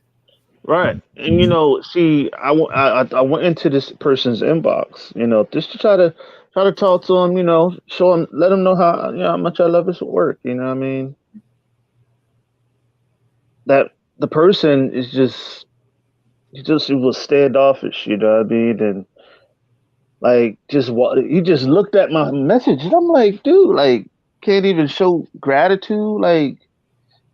Right. And see, I went into this person's inbox, just to try to talk to him, show him, let him know how much I love his work. You know what I mean? That the person is just he was standoffish. You know what I mean? And like he just looked at my message, and I'm like, dude, like can't even show gratitude, like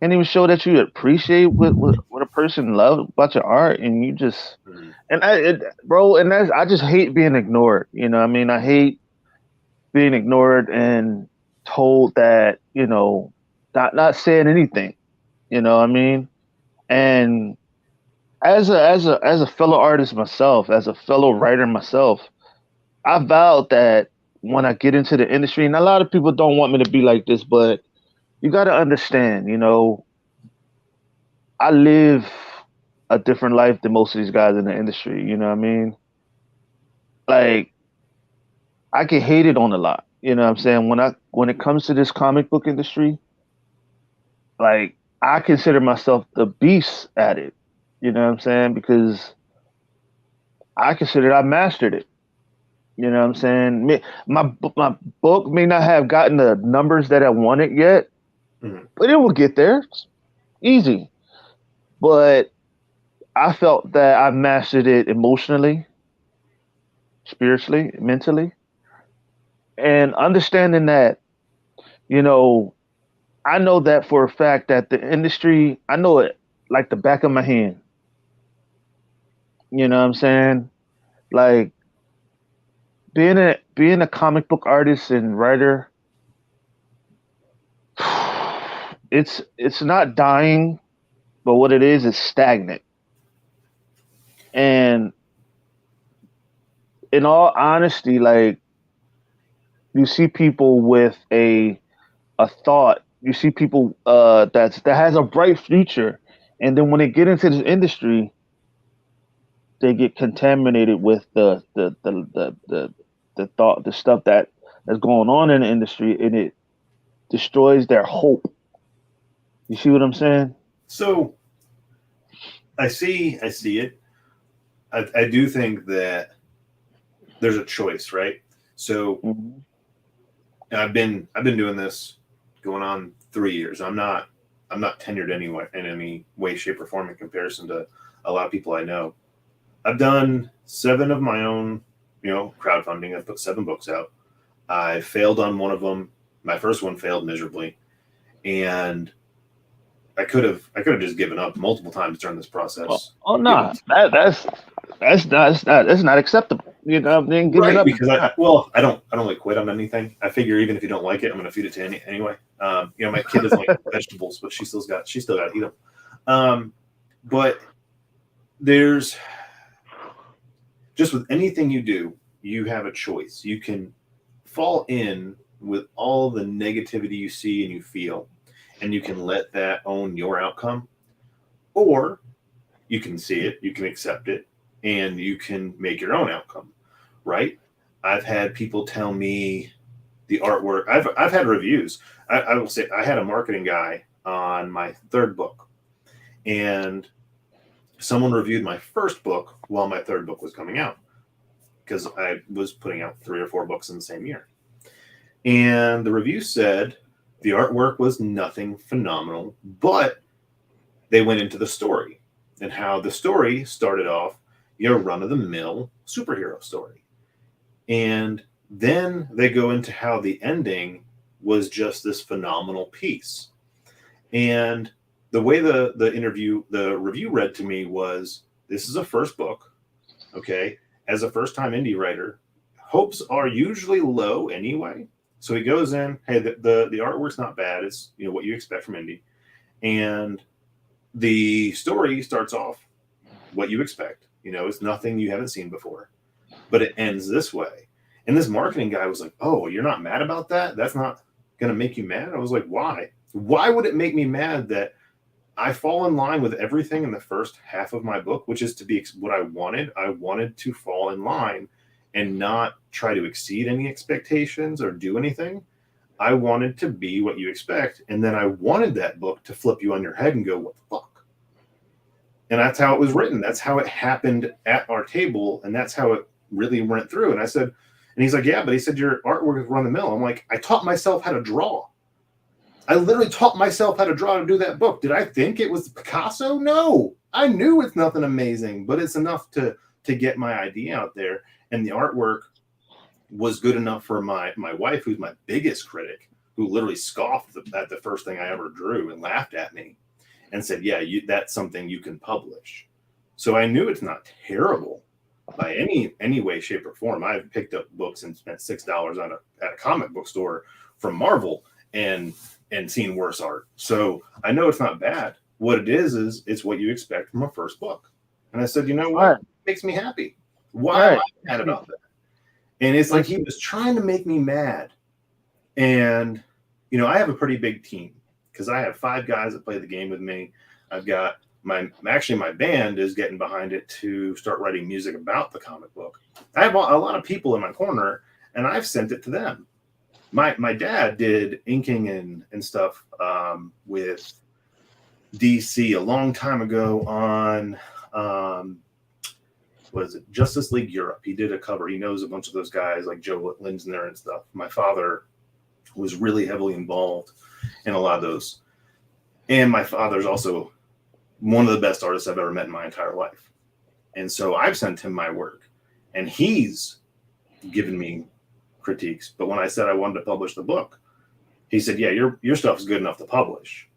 can't even show that you appreciate what a person loves about your art, and you just Mhm. and bro, and I just hate being ignored. You know what I mean? I hate being ignored and told that not saying anything. You know what I mean? And as a fellow artist myself, as a fellow writer myself, I vowed that when I get into the industry, and a lot of people don't want me to be like this, but you got to understand, I live a different life than most of these guys in the industry. You know what I mean? Like I get hated on a lot. You know what I'm saying? When it comes to this comic book industry, like I consider myself the beast at it. You know what I'm saying? Because I consider I mastered it. You know what I'm saying? My book may not have gotten the numbers that I wanted yet, Mhm. but it will get there. It's easy. But I felt that I mastered it emotionally, spiritually, mentally, and understanding that, you know, I know that for a fact that the industry, I know it like the back of my hand. You know what I'm saying? Like being a comic book artist and writer, it's not dying, but what it is stagnant. And in all honesty, like you see people with a thought, you see people that has a bright future, and then when they get into this industry, they get contaminated with the thought, the stuff that's going on in the industry, and it destroys their hope. You see what I'm saying? So I see it. I do think that there's a choice, right? So Hmm. I've been doing this going on 3 years. I'm not tenured anyway in any way, shape, or form in comparison to a lot of people I know. I've done 7 of my own, crowdfunding. I've put 7 books out. I failed on one of them. My first one failed miserably, and I could have just given up multiple times during this Oh, process. oh Given no, that's not acceptable. You know, what I mean, giving Right, up. because I don't like quit on anything. I figure even if you don't like it, I'm going to feed it to anyway. My kid doesn't like vegetables, but she still got to eat them. But there's just with anything you do, you have a choice. You can fall in with all the negativity you see and you feel, and you can let that own your outcome, or you can see it, you can accept it, and you can make your own outcome, right? I've had people tell me the artwork. I've had reviews. I will say I had a marketing guy on my 3rd book, and someone reviewed my 1st book while my 3rd book was coming out because I was putting out 3 or 4 books in the same year. And the review said the artwork was nothing phenomenal, but they went into the story and how the story started off your run of the mill superhero story. And then they go into how the ending was just this phenomenal piece. And the way the review read to me was this is a first book, okay? As a first time indie writer, hopes are usually low anyway. So he goes in, hey, the artwork's not bad. It's what you expect from indie. And the story starts off what you expect. It's nothing you haven't seen before, but it ends this way. And this marketing guy was like, "Oh, you're not mad about that? That's not going to make you mad?" I was like, "Why? Why would it make me mad that I fall in line with everything in the first half of my book, which is to be what I wanted? I wanted to fall in line and not try to exceed any expectations or do anything. I wanted to be what you expect. And then I wanted that book to flip you on your head and go, what the fuck?" And that's how it was written. That's how it happened at our table. And that's how it really went through. And I said, and he's like, "Yeah, but he said your artwork is run the mill." I'm like, I taught myself how to draw. I literally taught myself how to draw to do that book. Did I think it was Picasso? No. I knew it's nothing amazing, but it's enough to get my idea out there. And the artwork was good enough for my wife, who's my biggest critic, who literally scoffed at the first thing I ever drew and laughed at me and said, "Yeah, that's something you can publish." So I knew it's not terrible by any way, shape, or form. I've picked up books and spent $6 at a comic book store from Marvel and seen worse art. So I know it's not bad. What it is it's what you expect from a first book. And I said, "You know what? Right. It makes me happy. Why am I mad about that?" And it's like he was trying to make me mad. And, I have a pretty big team because I have 5 guys that play the game with me. I've got my band is getting behind it to start writing music about the comic book. I have a lot of people in my corner, and I've sent it to them. My dad did inking and stuff with DC a long time ago on what is it, Justice League Europe. He did a cover. He knows a bunch of those guys like Joe Linsner and stuff. My father was really heavily involved in a lot of those. And my father's also one of the best artists I've ever met in my entire life. And so I've sent him my work, and he's given me critiques. But when I said I wanted to publish the book, he said, "Yeah, your stuff is good enough to publish."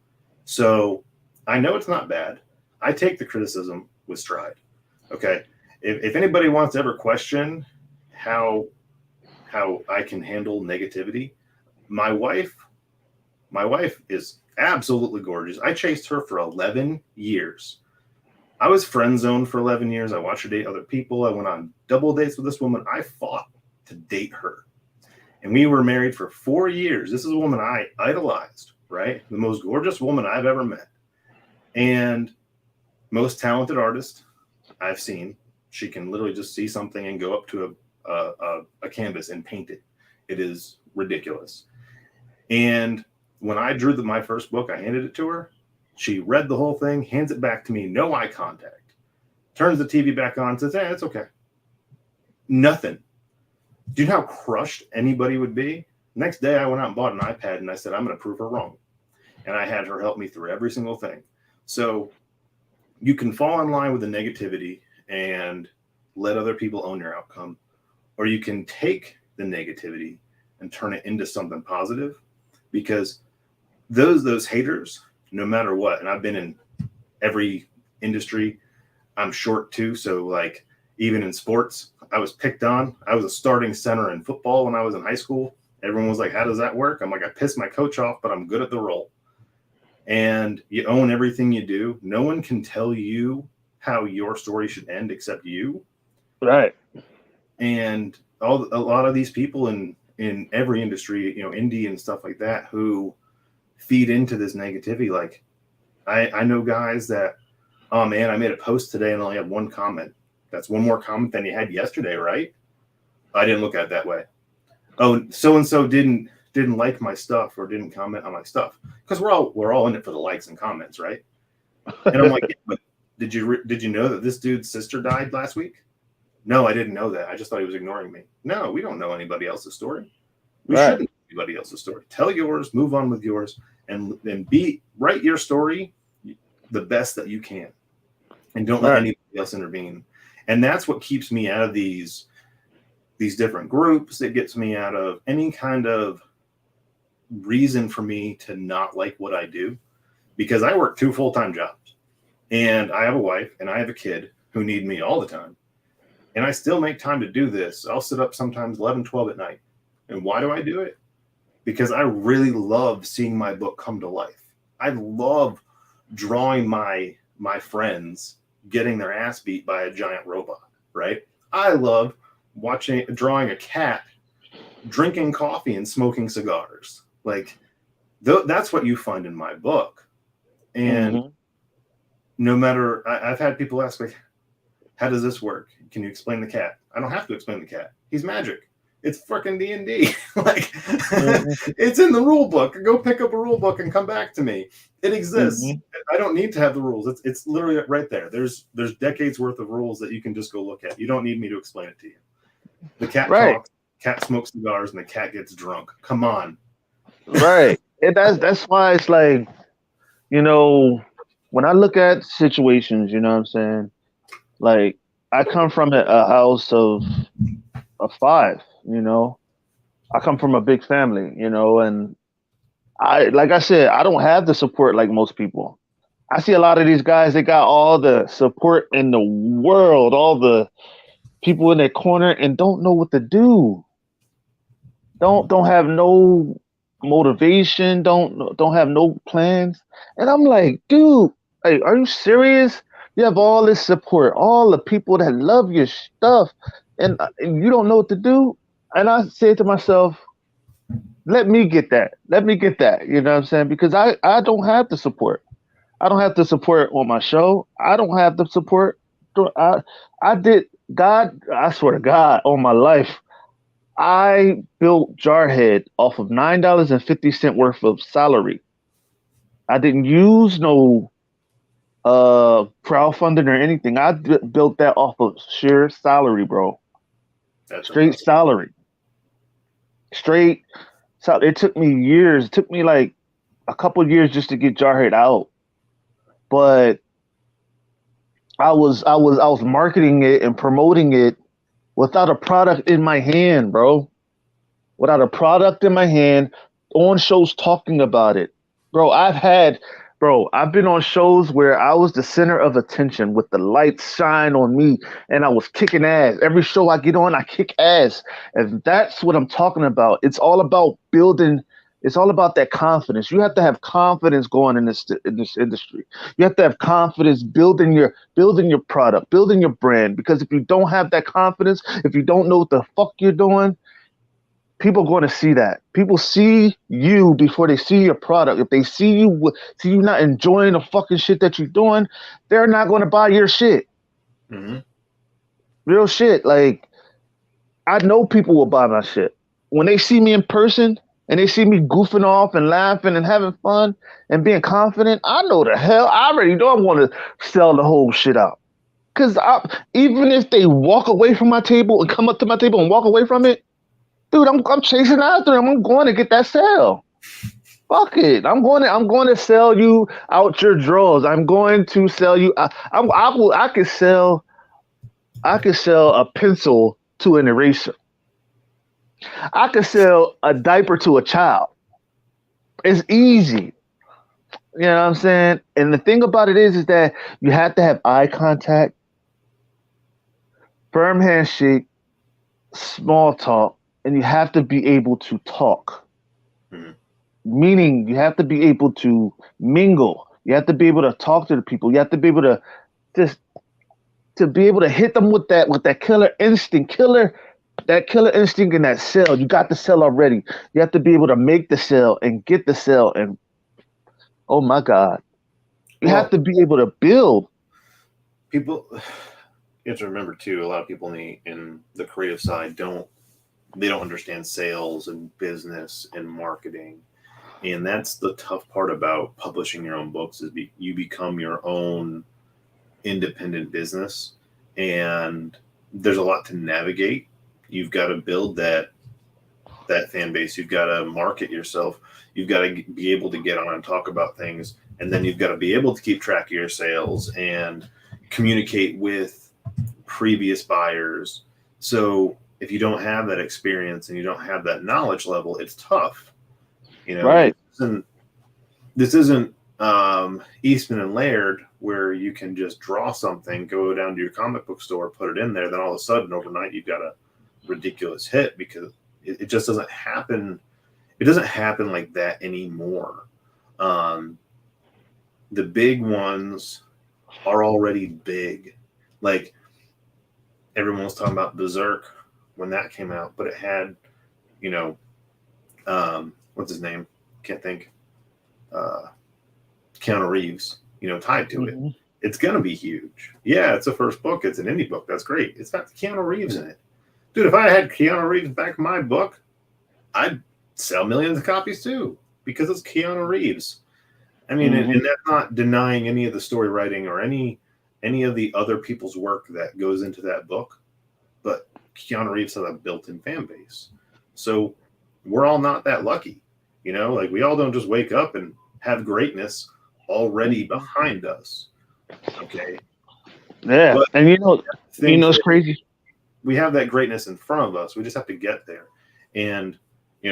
So I know it's not bad. I take the criticism with stride. Okay. If anybody wants to ever question how I can handle negativity, my wife is absolutely gorgeous. I chased her for 11 years. I was friend zoned for 11 years. I watched her date other people. I went on double dates with this woman. I fought to date her. And we were married for 4 years. This is a woman I idolized, right? The most gorgeous woman I've ever met. And most talented artist I've seen. She can literally just see something and go up to a canvas and paint it. It is ridiculous. And when I drew my first book, I handed it to her. She read the whole thing, hands it back to me, no eye contact. Turns the TV back on, says, "Hey, it's okay." Nothing. Do you know how crushed anybody would be? Next day, I went out and bought an iPad, and I said, "I'm going to prove her wrong." And I had her help me through every single thing. So you can fall in line with the negativity and let other people own your outcome, or you can take the negativity and turn it into something positive, because those haters, no matter what, and I've been in every industry. I'm short too, so like even in sports, I was picked on. I was a starting center in football when I was in high school. Everyone was like, "How does that work?" I'm like, "I pissed my coach off, but I'm good at the role." And you own everything you do. No one can tell you how your story should end except you. Right. And a lot of these people in every industry, indie and stuff like that, who feed into this negativity. Like I know guys that, "Oh man, I made a post today and only had 1 comment." That's 1 more comment than you had yesterday, right? I didn't look at it that way. "Oh, so and so didn't like my stuff or didn't comment on my stuff," because we're all in it for the likes and comments, right? And I'm like, "Yeah, but did you know that this dude's sister died last week?" "No, I didn't know that. I just thought he was ignoring me." No, we don't know anybody else's story. We shouldn't know anybody else's story. Tell yours, move on with yours, and write your story the best that you can, and don't let anybody else intervene. And that's what keeps me out of these different groups. It gets me out of any kind of reason for me to not like what I do, because I work 2 full-time jobs, and I have a wife and I have a kid who need me all the time. And I still make time to do this. I'll sit up sometimes 11, 12 at night. And why do I do it? Because I really love seeing my book come to life. I love drawing my friends getting their ass beat by a giant robot, right? I love drawing a cat drinking coffee and smoking cigars. Like, that's what you find in my book. And no matter, I've had people ask, like, how does this work? Can you explain the cat? I don't have to explain the cat. He's magic. It's fucking D&D. Like, it's in the rule book. Go pick up a rule book and come back to me. It exists. I don't need to have the rules. It's literally right there. There's decades worth of rules that you can just go look at. You don't need me to explain it to you. The cat talks, cat smokes cigars, and the cat gets drunk. Come on. Right. And that's why it's like, you know, when I look at situations, you know what I'm saying? Like, I come from a house of 5, you know. I come from a big family, you know, and like I said, I don't have the support like most people. I see a lot of these guys, they got all the support in the world, all the people in their corner, and don't know what to do. Don't have no motivation, don't have no plans. And I'm like, dude, like, are you serious? You have all this support, all the people that love your stuff, and you don't know what to do. And I said to myself, let me get that. Let me get that. You know what I'm saying? Because I don't have the support. I don't have the support on my show. I don't have the support. I did, God, I swear to God, on my life, I built Jarhead off of $9.50 worth of salary. I didn't use no crowdfunding or anything. I built that off of sheer salary, bro. That's Straight amazing. salary. Straight. So it took me years. It took me like a couple years just to get Jarhead out. But I was marketing it and promoting it without a product in my hand, bro. Without a product in my hand, on shows talking about it. Bro, I've been on shows where I was the center of attention with the lights shine on me and I was kicking ass. Every show I get on, I kick ass. And that's what I'm talking about. It's all about building, it's all about that confidence. You have to have confidence going in this industry. You have to have confidence building your product, building your brand. Because if you don't have that confidence, if you don't know what the fuck you're doing, people are going to see that. People see you before they see your product. If they see you not enjoying the fucking shit that you're doing, they're not going to buy your shit. Real shit. Like, I know people will buy my shit when they see me in person and they see me goofing off and laughing and having fun and being confident. I know the hell. I already know I want to sell the whole shit out. Because even if they walk away from my table and come up to my table and walk away from it, dude, I'm chasing after them. I'm going to get that sale. Fuck it. I'm going to sell you out your drawers. I'm going to sell you. I could sell a pencil to an eraser. I could sell a diaper to a child. It's easy. You know what I'm saying? And the thing about it is that you have to have eye contact, firm handshake, small talk, and you have to be able to talk. Meaning you have to be able to mingle. You have to be able to talk to the people. You have to be able to just to be able to hit them with that killer instinct, that killer instinct in that sell. You got the sell already. You have to be able to make the sell and get the sell. And oh my God, you have to be able to build. People, you have to remember too. A lot of people in the creative side don't understand sales and business and marketing. And that's the tough part about publishing your own books is you become your own independent business, and there's a lot to navigate. You've got to build that fan base. You've got to market yourself. You've got to be able to get on and talk about things, and then you've got to be able to keep track of your sales and communicate with previous buyers. So if you don't have that experience and you don't have that knowledge level, it's tough. You know, right? This isn't Eastman and Laird where you can just draw something, go down to your comic book store, put it in there, then all of a sudden overnight you've got a ridiculous hit, because it just doesn't happen. It doesn't happen like that anymore. The big ones are already big. Like everyone was talking about Berserk when that came out, but it had, you know, what's his name? Can't think. Uh, Keanu Reeves, tied to it. Mm-hmm. It's gonna be huge. Yeah, it's a first book. It's an indie book. That's great. It's got Keanu Reeves in it, dude. If I had Keanu Reeves back in my book, I'd sell millions of copies too because it's Keanu Reeves. I mean, Mm-hmm. and that's not denying any of the story writing or any of the other people's work that goes into that book, but Keanu Reeves has a built-in fan base. So we're all not that lucky, like we all don't just wake up and have greatness already behind us. Okay. Yeah, But and I think it's that crazy. we have that greatness in front of us. We just have to get there. And,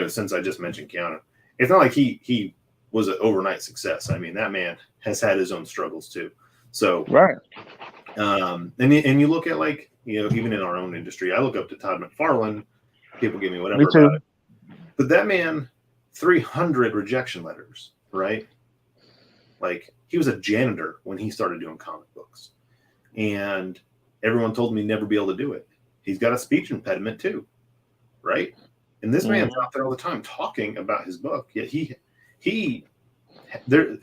since I just mentioned Keanu, it's not like he was an overnight success. I mean, that man has had his own struggles too. So, Right. and you look at like, even in our own industry, I look up to Todd McFarlane. People give me Me whatever about too. it. But that man, 300 rejection letters, right? Like he was a janitor when he started doing comic books. And everyone told him he'd never be able to do it. He's got a speech impediment too, right? And this man's out there all the time talking about his book. Yet he there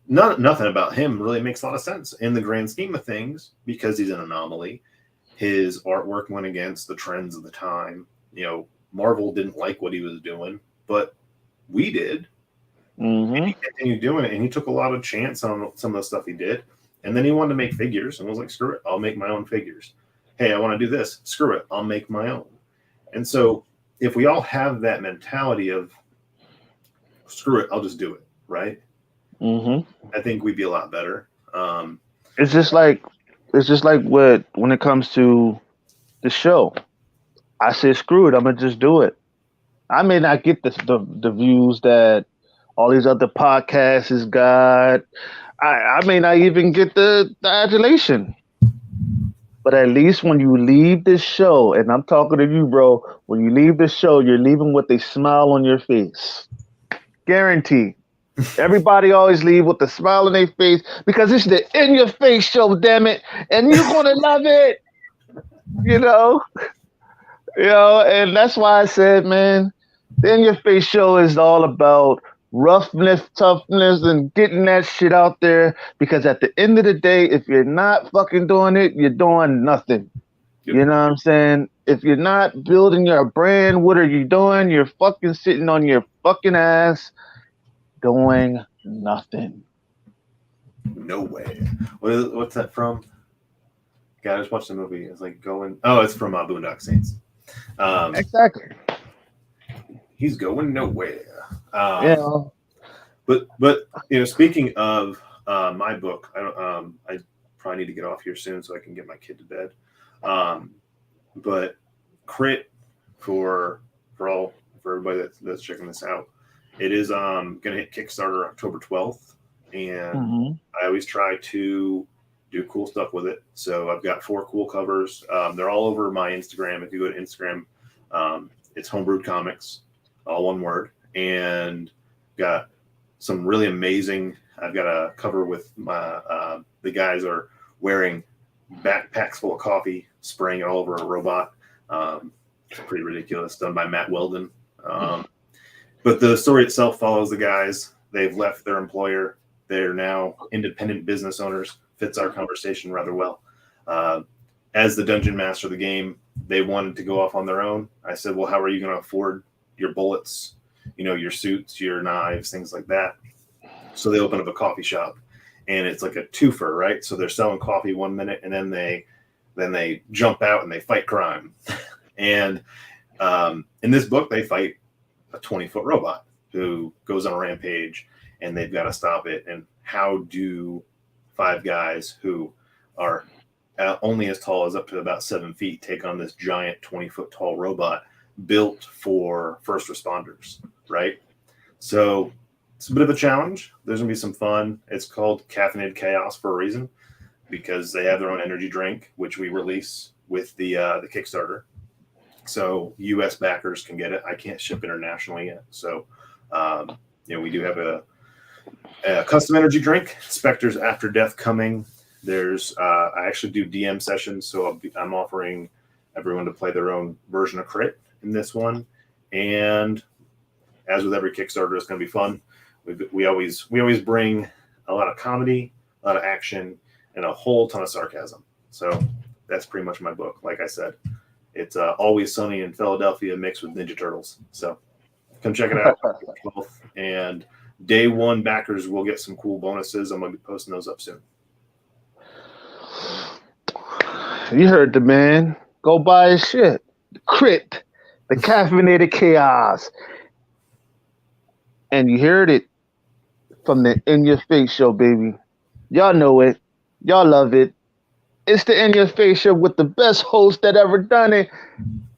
nothing about him really makes a lot of sense in the grand scheme of things because he's an anomaly. His artwork went against the trends of the time. Marvel didn't like what he was doing, but we did. Mm-hmm. And he continued doing it, and he took a lot of chance on some of the stuff he did. And then he wanted to make figures and was like, screw it, I'll make my own figures. Hey, I want to do this. Screw it, I'll make my own. And so if we all have that mentality of screw it, I'll just do it, right? Mm-hmm. I think we'd be a lot better. It's just like when it comes to the show. I said, screw it, I'm gonna just do it. I may not get the views that all these other podcasts has got. I may not even get the adulation. But at least when you leave this show, and I'm talking to you, bro, when you leave the show, you're leaving with a smile on your face. Guarantee. Everybody always leave with a smile on their face because it's the in your face show, damn it, and you're gonna love it, you know. And that's why I said, man, the In Your Face show is all about roughness, toughness, and getting that shit out there. Because at the end of the day, if you're not fucking doing it, you're doing nothing. Yep. You know what I'm saying? If you're not building your brand, what are you doing? You're fucking sitting on your fucking ass doing nothing. No way. What's that from? God, I just watched the movie. It's like going. Oh, it's from Boondock Saints. Exactly. He's going nowhere. Yeah. But speaking of my book, I probably need to get off here soon so I can get my kid to bed. But Crit for everybody that's checking this out, it is gonna hit Kickstarter October 12th, and I always try to do cool stuff with it. So I've got 4 cool covers. They're all over my Instagram. If you go to Instagram, it's Homebrewed Comics, all one word, and got some really amazing. I've got a cover with my the guys are wearing backpacks full of coffee, spraying it all over a robot. It's pretty ridiculous, done by Matt Weldon. But the story itself follows the guys. They've left their employer. They're now independent business owners. Fits our conversation rather well. As the dungeon master of the game, they wanted to go off on their own. I said, well, how are you going to afford your bullets, your suits, your knives, things like that? So they open up a coffee shop, and it's like a twofer, right? So they're selling coffee one minute, and then they jump out and they fight crime. And in this book, they fight a 20-foot robot who goes on a rampage, and they've got to stop it. And how do 5 guys who are only as tall as up to about 7 feet take on this giant 20-foot tall robot built for first responders, right? So it's a bit of a challenge. There's going to be some fun. It's called Caffeinated Chaos for a reason, because they have their own energy drink, which we release with the Kickstarter. So U.S. backers can get it. I can't ship internationally yet. So, we do have a custom energy drink, Spectres After Death, coming There's I actually do DM sessions, so I'm offering everyone to play their own version of Crit in this one. And as with every Kickstarter, it's going to be fun. We always bring a lot of comedy, a lot of action, and a whole ton of sarcasm. So that's pretty much my book. Like I said, it's Always Sunny in Philadelphia mixed with Ninja Turtles. So come check it out. And day one backers will get some cool bonuses. I'm going to be posting those up soon. You heard the man. Go buy his shit. Crit, the caffeinated chaos. And you heard it from the In Your Face show, baby. Y'all know it. Y'all love it. It's the In Your Face show with the best host that ever done it.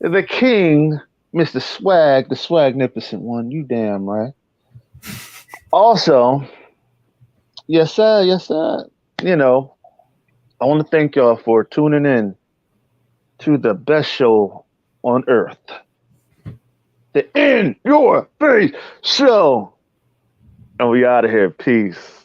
The king, Mr. Swag, the swagnificent one. You damn right. Also, yes, sir. Yes, sir. You know, I want to thank y'all for tuning in to the best show on earth. The In Your Face show. And we out of here. Peace.